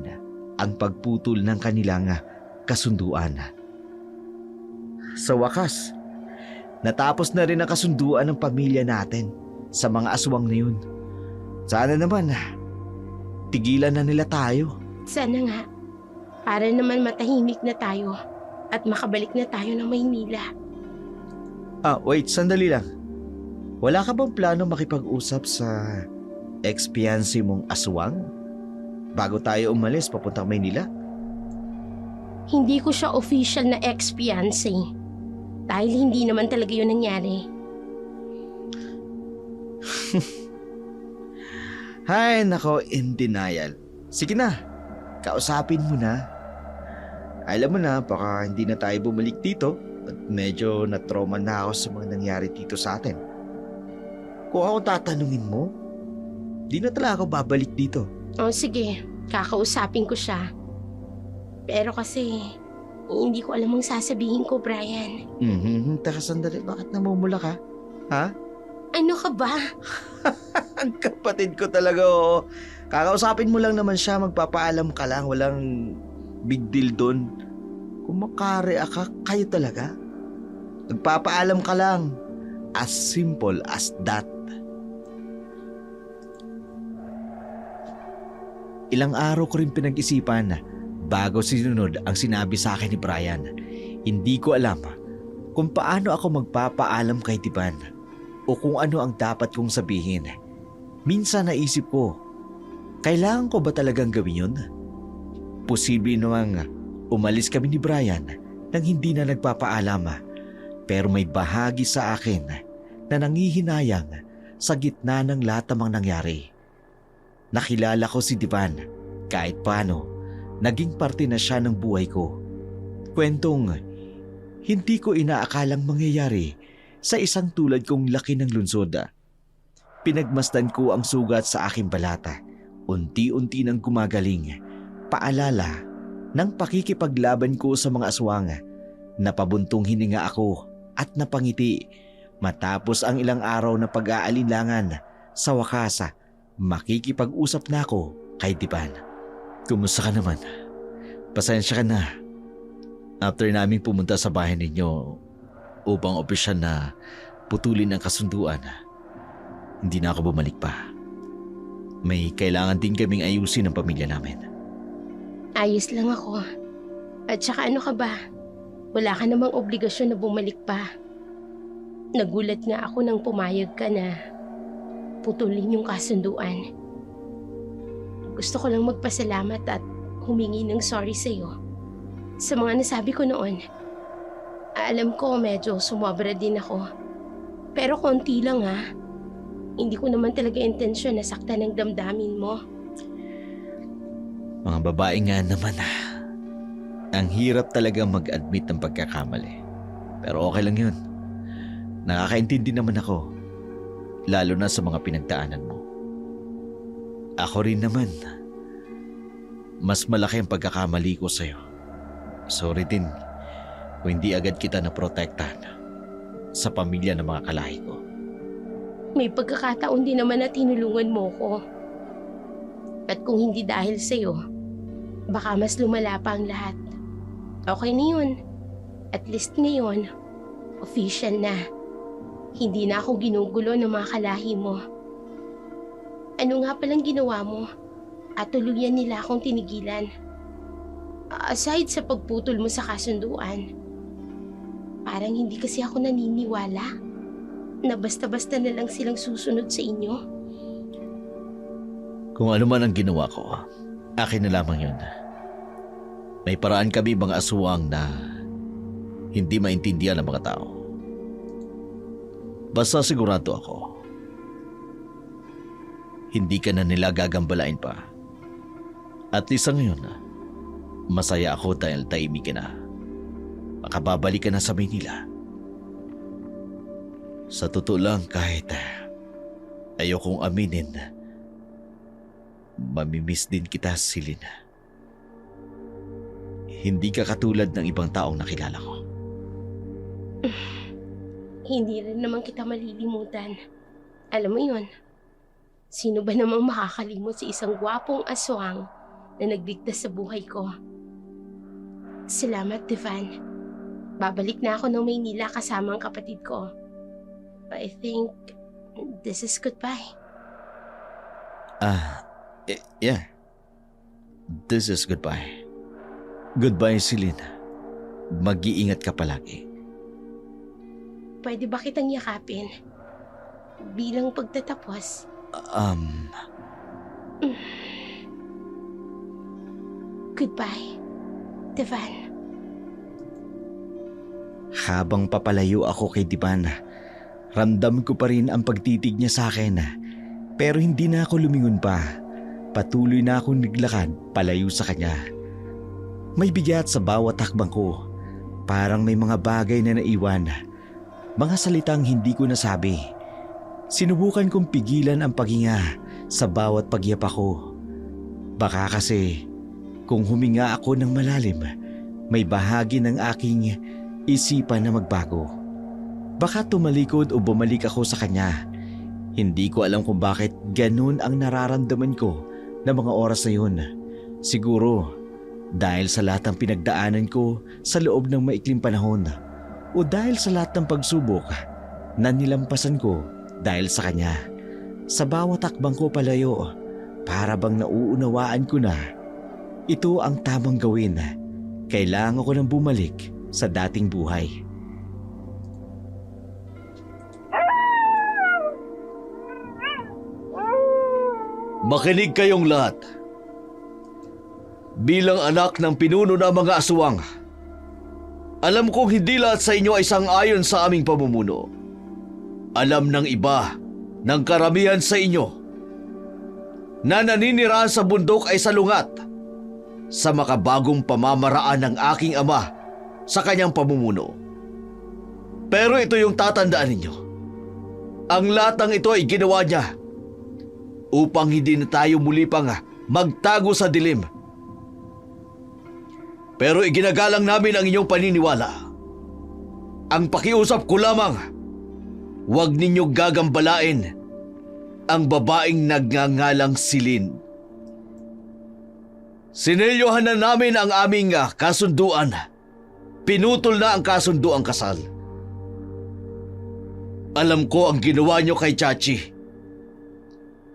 ang pagputol ng kanilang kasunduan. Sa wakas, natapos na rin ang kasunduan ng pamilya natin sa mga aswang na yun. Sana naman, tigilan na nila tayo. Sana nga, para naman matahimik na tayo at makabalik na tayo ng Maynila. Wait, sandali lang. Wala ka bang plano makipag-usap sa ex-fiancé mong aswang bago tayo umalis papuntang Maynila? hindi ko siya official na ex-fiancé. Dahil hindi naman talaga yun nangyari. Hay, nako, in denial. Sige na, kausapin mo na. Alam mo na, baka hindi na tayo bumalik dito at medyo na-trauma na ako sa mga nangyari dito sa atin. Kung ako tatanungin mo, di na talaga ako babalik dito. O sige, kakausapin ko siya. Pero kasi, hindi ko alam ang sasabihin ko, Brian. Taka sandali, bakit namumula ka? Ha? Ano ka ba? Ang kapatid ko talaga, oo. Kakausapin mo lang naman siya, magpapaalam ka lang, walang big deal doon. Kung makareact ka, kayo talaga. Nagpapaalam ka lang. As simple as that. Ilang araw ko rin pinag-isipan bago sinunod ang sinabi sa akin ni Brian. Hindi ko alam kung paano ako magpapaalam kay Tiban o kung ano ang dapat kong sabihin. Minsan naisip ko, kailangan ko ba talagang gawin yun? Posible namang umalis kami ni Brian nang hindi na nagpapaalam, pero may bahagi sa akin na nangihinayang sa gitna ng lahat ng mga nangyari. Nakilala ko si Tiban kahit paano, naging parte na siya ng buhay ko. Kwentong hindi ko inaakalang mangyayari sa isang tulad kong laki ng lungsod. Pinagmasdan ko ang sugat sa aking balata. Unti-unti nang gumagaling. Paalala ng pakikipaglaban ko sa mga aswang. Napabuntong hininga ako at napangiti. Matapos ang ilang araw na pag-aalinlangan, sa wakas, makikipag-usap na ako kay Tiban. Kumusta ka naman? Pasensya ka na. After namin pumunta sa bahay ninyo upang opisyal na putulin ang kasunduan, hindi na ako bumalik pa. May kailangan din kaming ayusin ng pamilya namin. Ayos lang ako. At saka ano ka ba? Wala ka namang obligasyon na bumalik pa. Nagulat nga ako nang pumayag ka na putulin yung kasunduan. Gusto ko lang magpasalamat at humingi ng sorry sa'yo sa mga nasabi ko noon. Alam ko medyo sumobra din ako. Pero konti lang ha. Hindi ko naman talaga intensyon na saktan ng damdamin mo. Mga babae nga naman ang hirap talaga mag-admit ng pagkakamali. Pero okay lang yun. Nakakaintindi naman ako. Lalo na sa mga pinagdaanan mo. Ako rin naman. Mas malaki ang pagkakamali ko sa'yo. Sorry din kung hindi agad kita naprotektahan sa pamilya ng mga kalahi ko. May pagkakataon din naman na tinulungan mo ko. At kung hindi dahil sa'yo, baka mas lumala pa ang lahat. Okay na yun. At least ngayon, official na. Hindi na ako ginugulo ng mga kalahi mo. Ano nga palang ginawa mo? At tuluyan nila akong tinigilan. Aside sa pagputol mo sa kasunduan, parang hindi kasi ako naniniwala na basta-basta na lang silang susunod sa inyo. Kung ano man ang ginawa ko, akin na lamang yun. May paraan kami mga aswang na hindi maintindihan ng mga tao. Basta sigurado ako, hindi ka na nila gagambalain pa. At least ngayon, masaya ako dahil tahimik ka na. Makababalik ka na sa Maynila. Sa totoo lang, kahit ayokong aminin, mamimiss din kita, Silin. Hindi ka katulad ng ibang taong nakilala ko. Hindi rin naman kita malilimutan. Alam mo yun, sino ba namang makakalimot sa isang gwapong aswang na nagligtas sa buhay ko? Salamat, Tivan. Babalik na ako ng Maynila kasama ang kapatid ko. I think this is goodbye. Yeah. This is goodbye. Goodbye, Silin. Mag-iingat ka palagi. Pwede ba kitang yakapin? Bilang pagtatapos. Goodbye, Tivan. Habang papalayo ako kay Diban, ramdam ko pa rin ang pagtitig niya sa akin. Pero hindi na ako lumingon pa. Patuloy na akong naglakad palayo sa kanya. May bigat sa bawat hakbang ko. Parang may mga bagay na naiwan. Mga salitang hindi ko nasabi. Sinubukan kong pigilan ang paghinga sa bawat pagyapa ko. Baka kasi kung huminga ako ng malalim, may bahagi ng aking isipan na magbago. Baka tumalikod o bumalik ako sa kanya. Hindi ko alam kung bakit ganun ang nararamdaman ko na mga oras na yun. Siguro dahil sa lahat ng pinagdaanan ko sa loob ng maikling panahon o dahil sa lahat ng pagsubok na nilampasan ko dahil sa kanya. Sa bawat takbang ko palayo, para bang nauunawaan ko na ito ang tamang gawin. Kailangan ko nang bumalik sa dating buhay. Makinig kayong lahat. Bilang anak ng pinuno ng mga aswang, alam kong hindi lahat sa inyo ay sang-ayon sa aming pamumuno. Alam ng iba, ng karamihan sa inyo, na naninirahan sa bundok ay salungat sa makabagong pamamaraan ng aking ama sa kanyang pamumuno. Pero ito yung tatandaan ninyo. Ang lahat ng ito ay ginawa niya upang hindi na tayo muli pang magtago sa dilim. Pero iginagalang namin ang inyong paniniwala. Ang pakiusap ko lamang, huwag ninyong gagambalain ang babaeng nagngangalang Silin. Sinelyohan na namin ang aming kasunduan. Pinutol na ang kasunduang kasal. Alam ko ang ginawa nyo kay Chachi.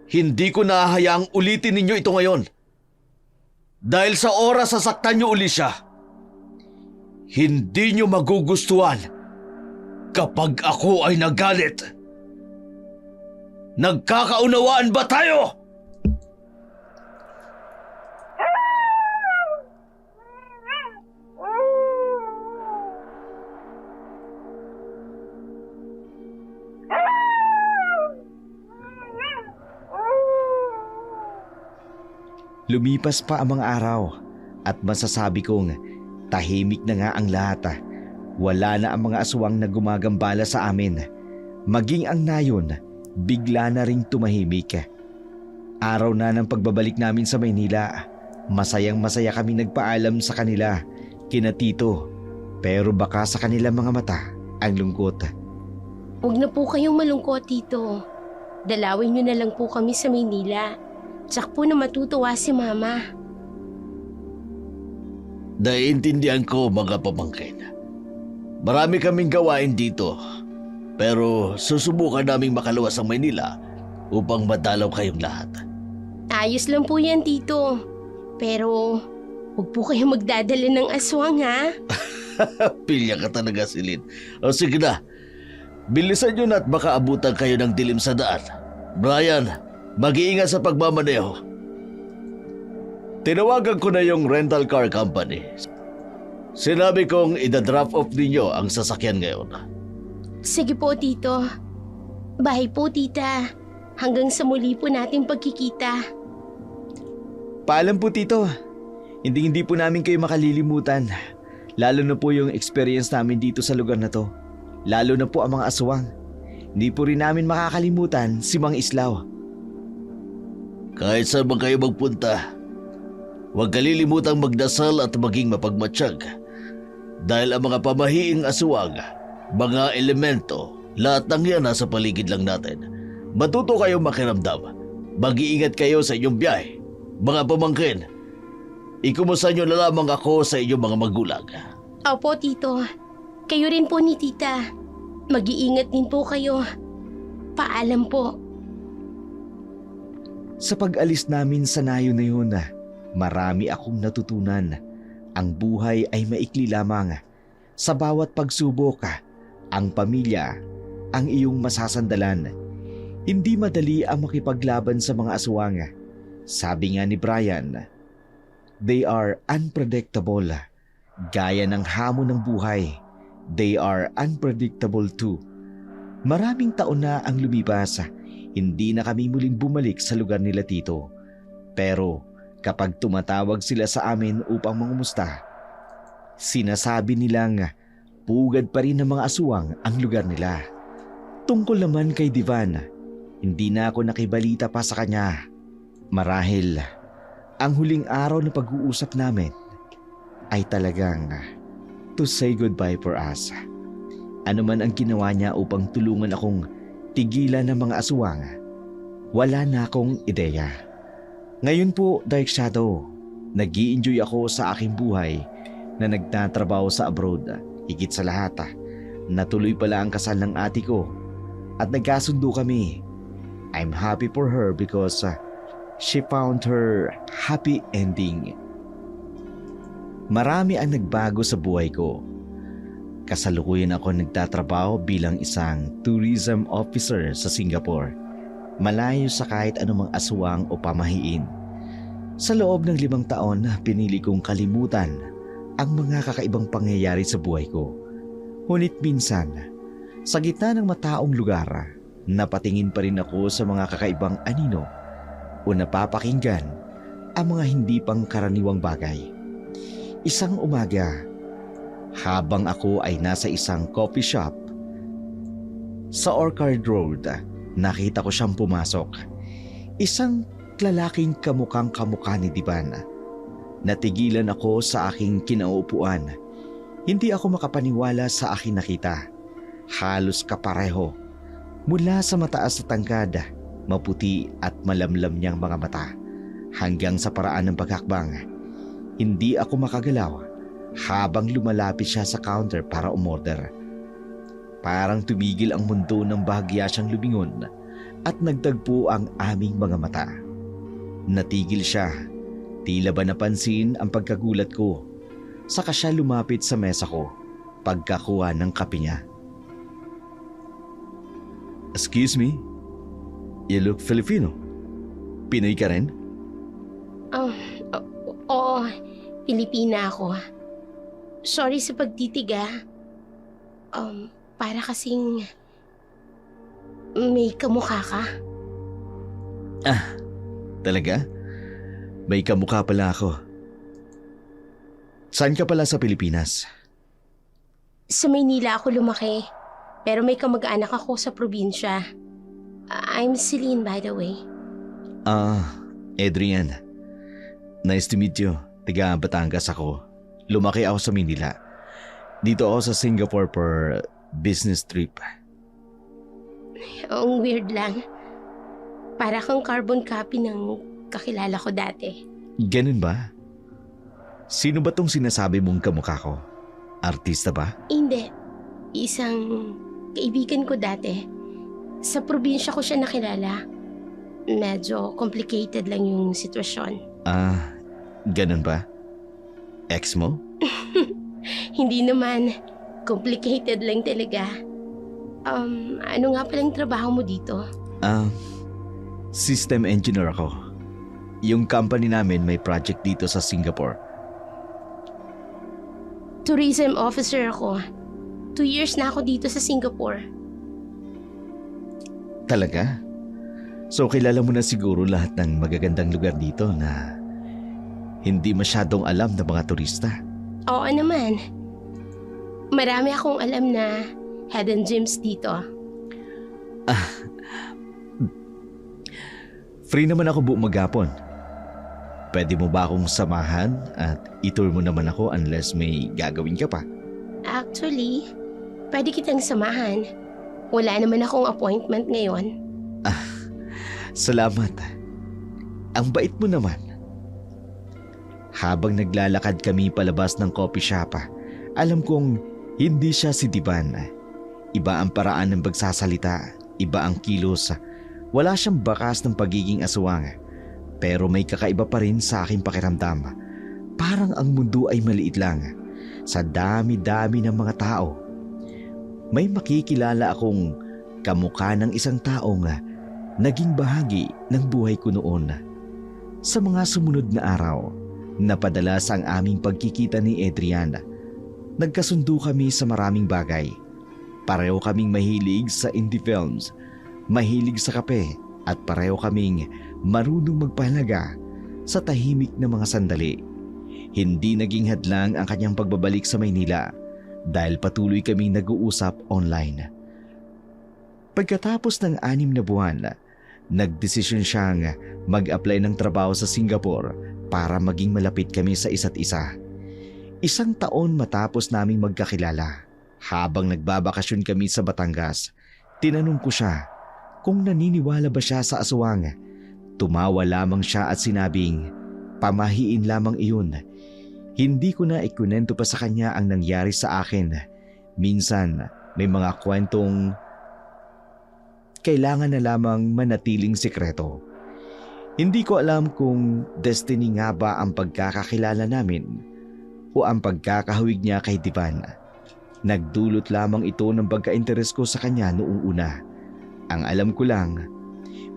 Hindi ko nahahayaang ulitin ninyo ito ngayon. Dahil sa oras sasaktan nyo uli siya, hindi nyo magugustuhan kapag ako ay nagalit. Nagkakaunawaan ba tayo? Lumipas pa ang mga araw at masasabi kong tahimik na nga ang lahat. Wala na ang mga aswang na gumagambala sa amin. Maging ang nayon, bigla na ring tumahimik. Araw na ng pagbabalik namin sa Maynila. Masayang masaya kami nagpaalam sa kanila, kina Tito. Pero baka sa kanilang mga mata ang lungkot. Huwag na po kayong malungkot, Tito. Dalawin niyo na lang po kami sa Maynila. Tsak po na matutuwa si Mama. Naiintindihan ko mga pamangkin. Marami kaming gawain dito. Pero susubukan naming makaluwas ang Maynila upang madalaw kayong lahat. Ayos lang po yan, Tito. Pero huwag po kayong magdadala ng aswang, ha? Pilya ka talaga, Silin. O sige na, bilisan nyo na at baka abutan kayo ng dilim sa daan. Brian, mag-iingat sa pagmamaneho. Tinawagan ko na yung rental car company. Sinabi kong ida-drop off ninyo ang sasakyan ngayon. Sige po, Tito. Bye po, Tita. Hanggang sa muli po nating pagkikita. Paalam po, Tito. Hindi po namin kayo makalilimutan. Lalo na po yung experience namin dito sa lugar na to. Lalo na po ang mga aswang. Hindi po rin namin makakalimutan si Mang Islaw. Kahit saan man kayo magpunta, huwag kalilimutang magdasal at maging mapagmatsyag. Dahil ang mga pamahiing aswang, mga elemento, lahat ng yan nasa paligid lang natin. Matuto kayong makiramdam. Mag-iingat kayo sa inyong biyahe. Mga pamangkin, ikumusta nyo na lamang ako sa inyong mga magulang. Opo, Tito. Kayo rin po ni Tita. Mag-iingat din po kayo. Paalam po. Sa pag-alis namin sa nayo na yun, marami akong natutunan. Ang buhay ay maikli lamang. Sa bawat pagsubok, ang pamilya, ang iyong masasandalan. Hindi madali ang makipaglaban sa mga aswang. Sabi nga ni Brian, they are unpredictable. Gaya ng hamon ng buhay, they are unpredictable too. Maraming taon na ang lumipas, hindi na kami muling bumalik sa lugar nila tito. Pero kapag tumatawag sila sa amin upang mangumusta, sinasabi nilang pugad pa rin ng mga aswang ang lugar nila. Tungkol naman kay Divan, hindi na ako nakibalita pa sa kanya. Marahil ang huling araw na pag-uusap namin ay talagang to say goodbye for us. Ano man ang ginawa niya upang tulungan akong tigilan ng mga aswang, wala na akong ideya. Ngayon po, Dark Shadow, nag-i-enjoy ako sa aking buhay na nagtatrabaho sa abroad. Higit sa lahat, natuloy pala ang kasal ng ate ko at nagkasundo kami. I'm happy for her because she found her happy ending. Marami ang nagbago sa buhay ko. Kasalukuyan ako nagtatrabaho bilang isang tourism officer sa Singapore. Malayo sa kahit anumang aswang o pamahiin. Sa loob ng 5 taon, pinili kong kalimutan ang mga kakaibang pangyayari sa buhay ko. Ngunit minsan, sa gitna ng mataong lugar, napatingin pa rin ako sa mga kakaibang anino o napapakinggan ang mga hindi pang karaniwang bagay. Isang umaga, habang ako ay nasa isang coffee shop sa Orchard Road, nakita ko siyang pumasok. Isang lalaking kamukhang kamukha ni Divan. Natigilan ako sa aking kinauupuan. Hindi ako makapaniwala sa aking nakita. Halos kapareho. Mula sa mataas na tangkad, maputi at malamlam niyang mga mata, hanggang sa paraan ng paghakbang. Hindi ako makagalaw habang lumalapit siya sa counter para umorder. Parang tumigil ang mundo nang bahagya siyang lumingon at nagtagpo ang aming mga mata. Natigil siya, tila ba napansin ang pagkagulat ko. Saka siya lumapit sa mesa ko, pagkakuha ng kape niya. Excuse me, you look Filipino. Pinoy ka rin? Oo, Pilipina ako. Sorry sa pagtitiga. Para kasing may kamukha ka. Talaga? May kamukha pala ako. Saan ka pala sa Pilipinas? Sa Maynila ako lumaki, pero may kamag-anak ako sa probinsya. I'm Celine, by the way. Adrian. Nice to meet you. Taga Batangas ako. Lumaki ako sa Manila. Dito ako sa Singapore for business trip. Ang weird lang. Para kang carbon copy ng kakilala ko dati. Ganun ba? Sino ba tong sinasabi mong kamukha ko? Artista ba? Hindi. Isang kaibigan ko dati. Sa probinsya ko siya nakilala. Medyo complicated lang yung sitwasyon. Ganun ba? Ex mo? Hindi naman. Complicated lang talaga. Ano nga palang trabaho mo dito? System engineer ako. Yung company namin may project dito sa Singapore. Tourism officer ako. 2 years na ako dito sa Singapore. Talaga? So kilala mo na siguro lahat ng magagandang lugar dito na hindi masyadong alam ng mga turista. Oo naman. Marami akong alam na hidden gems dito. Free naman ako buong maghapon. Pwede mo ba akong samahan at itour mo naman ako unless may gagawin ka pa? Actually, pwede kitang samahan. Wala naman akong appointment ngayon. Salamat. Ang bait mo naman. Habang naglalakad kami palabas ng coffee shop, alam kong hindi siya si Divan. Iba ang paraan ng pagsasalita, iba ang kilos. Wala siyang bakas ng pagiging aswang. Pero may kakaiba pa rin sa aking pakiramdam. Parang ang mundo ay maliit lang. Sa dami-dami ng mga tao, may makikilala akong kamukha ng isang taong naging bahagi ng buhay ko noon. Sa mga sumunod na araw, napadalas ang aming pagkikita ni Adrian. Nagkasundo kami sa maraming bagay. Pareho kaming mahilig sa indie films, mahilig sa kape, at pareho kaming marunong magpahalaga sa tahimik na mga sandali. Hindi naging hadlang ang kanyang pagbabalik sa Maynila dahil patuloy kaming nag-uusap online. Pagkatapos ng 6 na buwan, nagdesisyon siyang mag-apply ng trabaho sa Singapore para maging malapit kami sa isa't isa. 1 taon matapos naming magkakilala, habang nagbabakasyon kami sa Batangas, tinanong ko siya kung naniniwala ba siya sa aswang. Tumawa lamang siya at sinabing, pamahiin lamang iyon. Hindi ko na ikunento pa sa kanya ang nangyari sa akin. Minsan, may mga kwentong kailangan na lamang manatiling sikreto. Hindi ko alam kung destiny nga ba ang pagkakakilala namin o ang pagkakahawig niya kay Divan. Nagdulot lamang ito ng pagka-interes ko sa kanya noong una. Ang alam ko lang,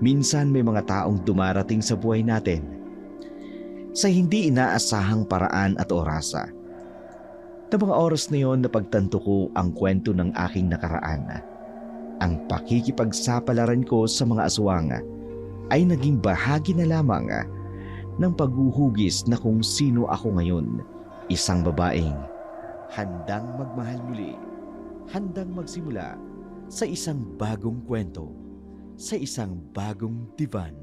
minsan may mga taong dumarating sa buhay natin sa hindi inaasahang paraan at oras. Na mga oras na yon napagtanto ko ang kwento ng aking nakaraan. Ang pakikipagsapalaran ko sa mga aswang ay naging bahagi na lamang ng paghuhugis na kung sino ako ngayon. Isang babaeng handang magmahal muli, handang magsimula sa isang bagong kwento, sa isang bagong Divan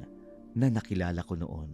na nakilala ko noon.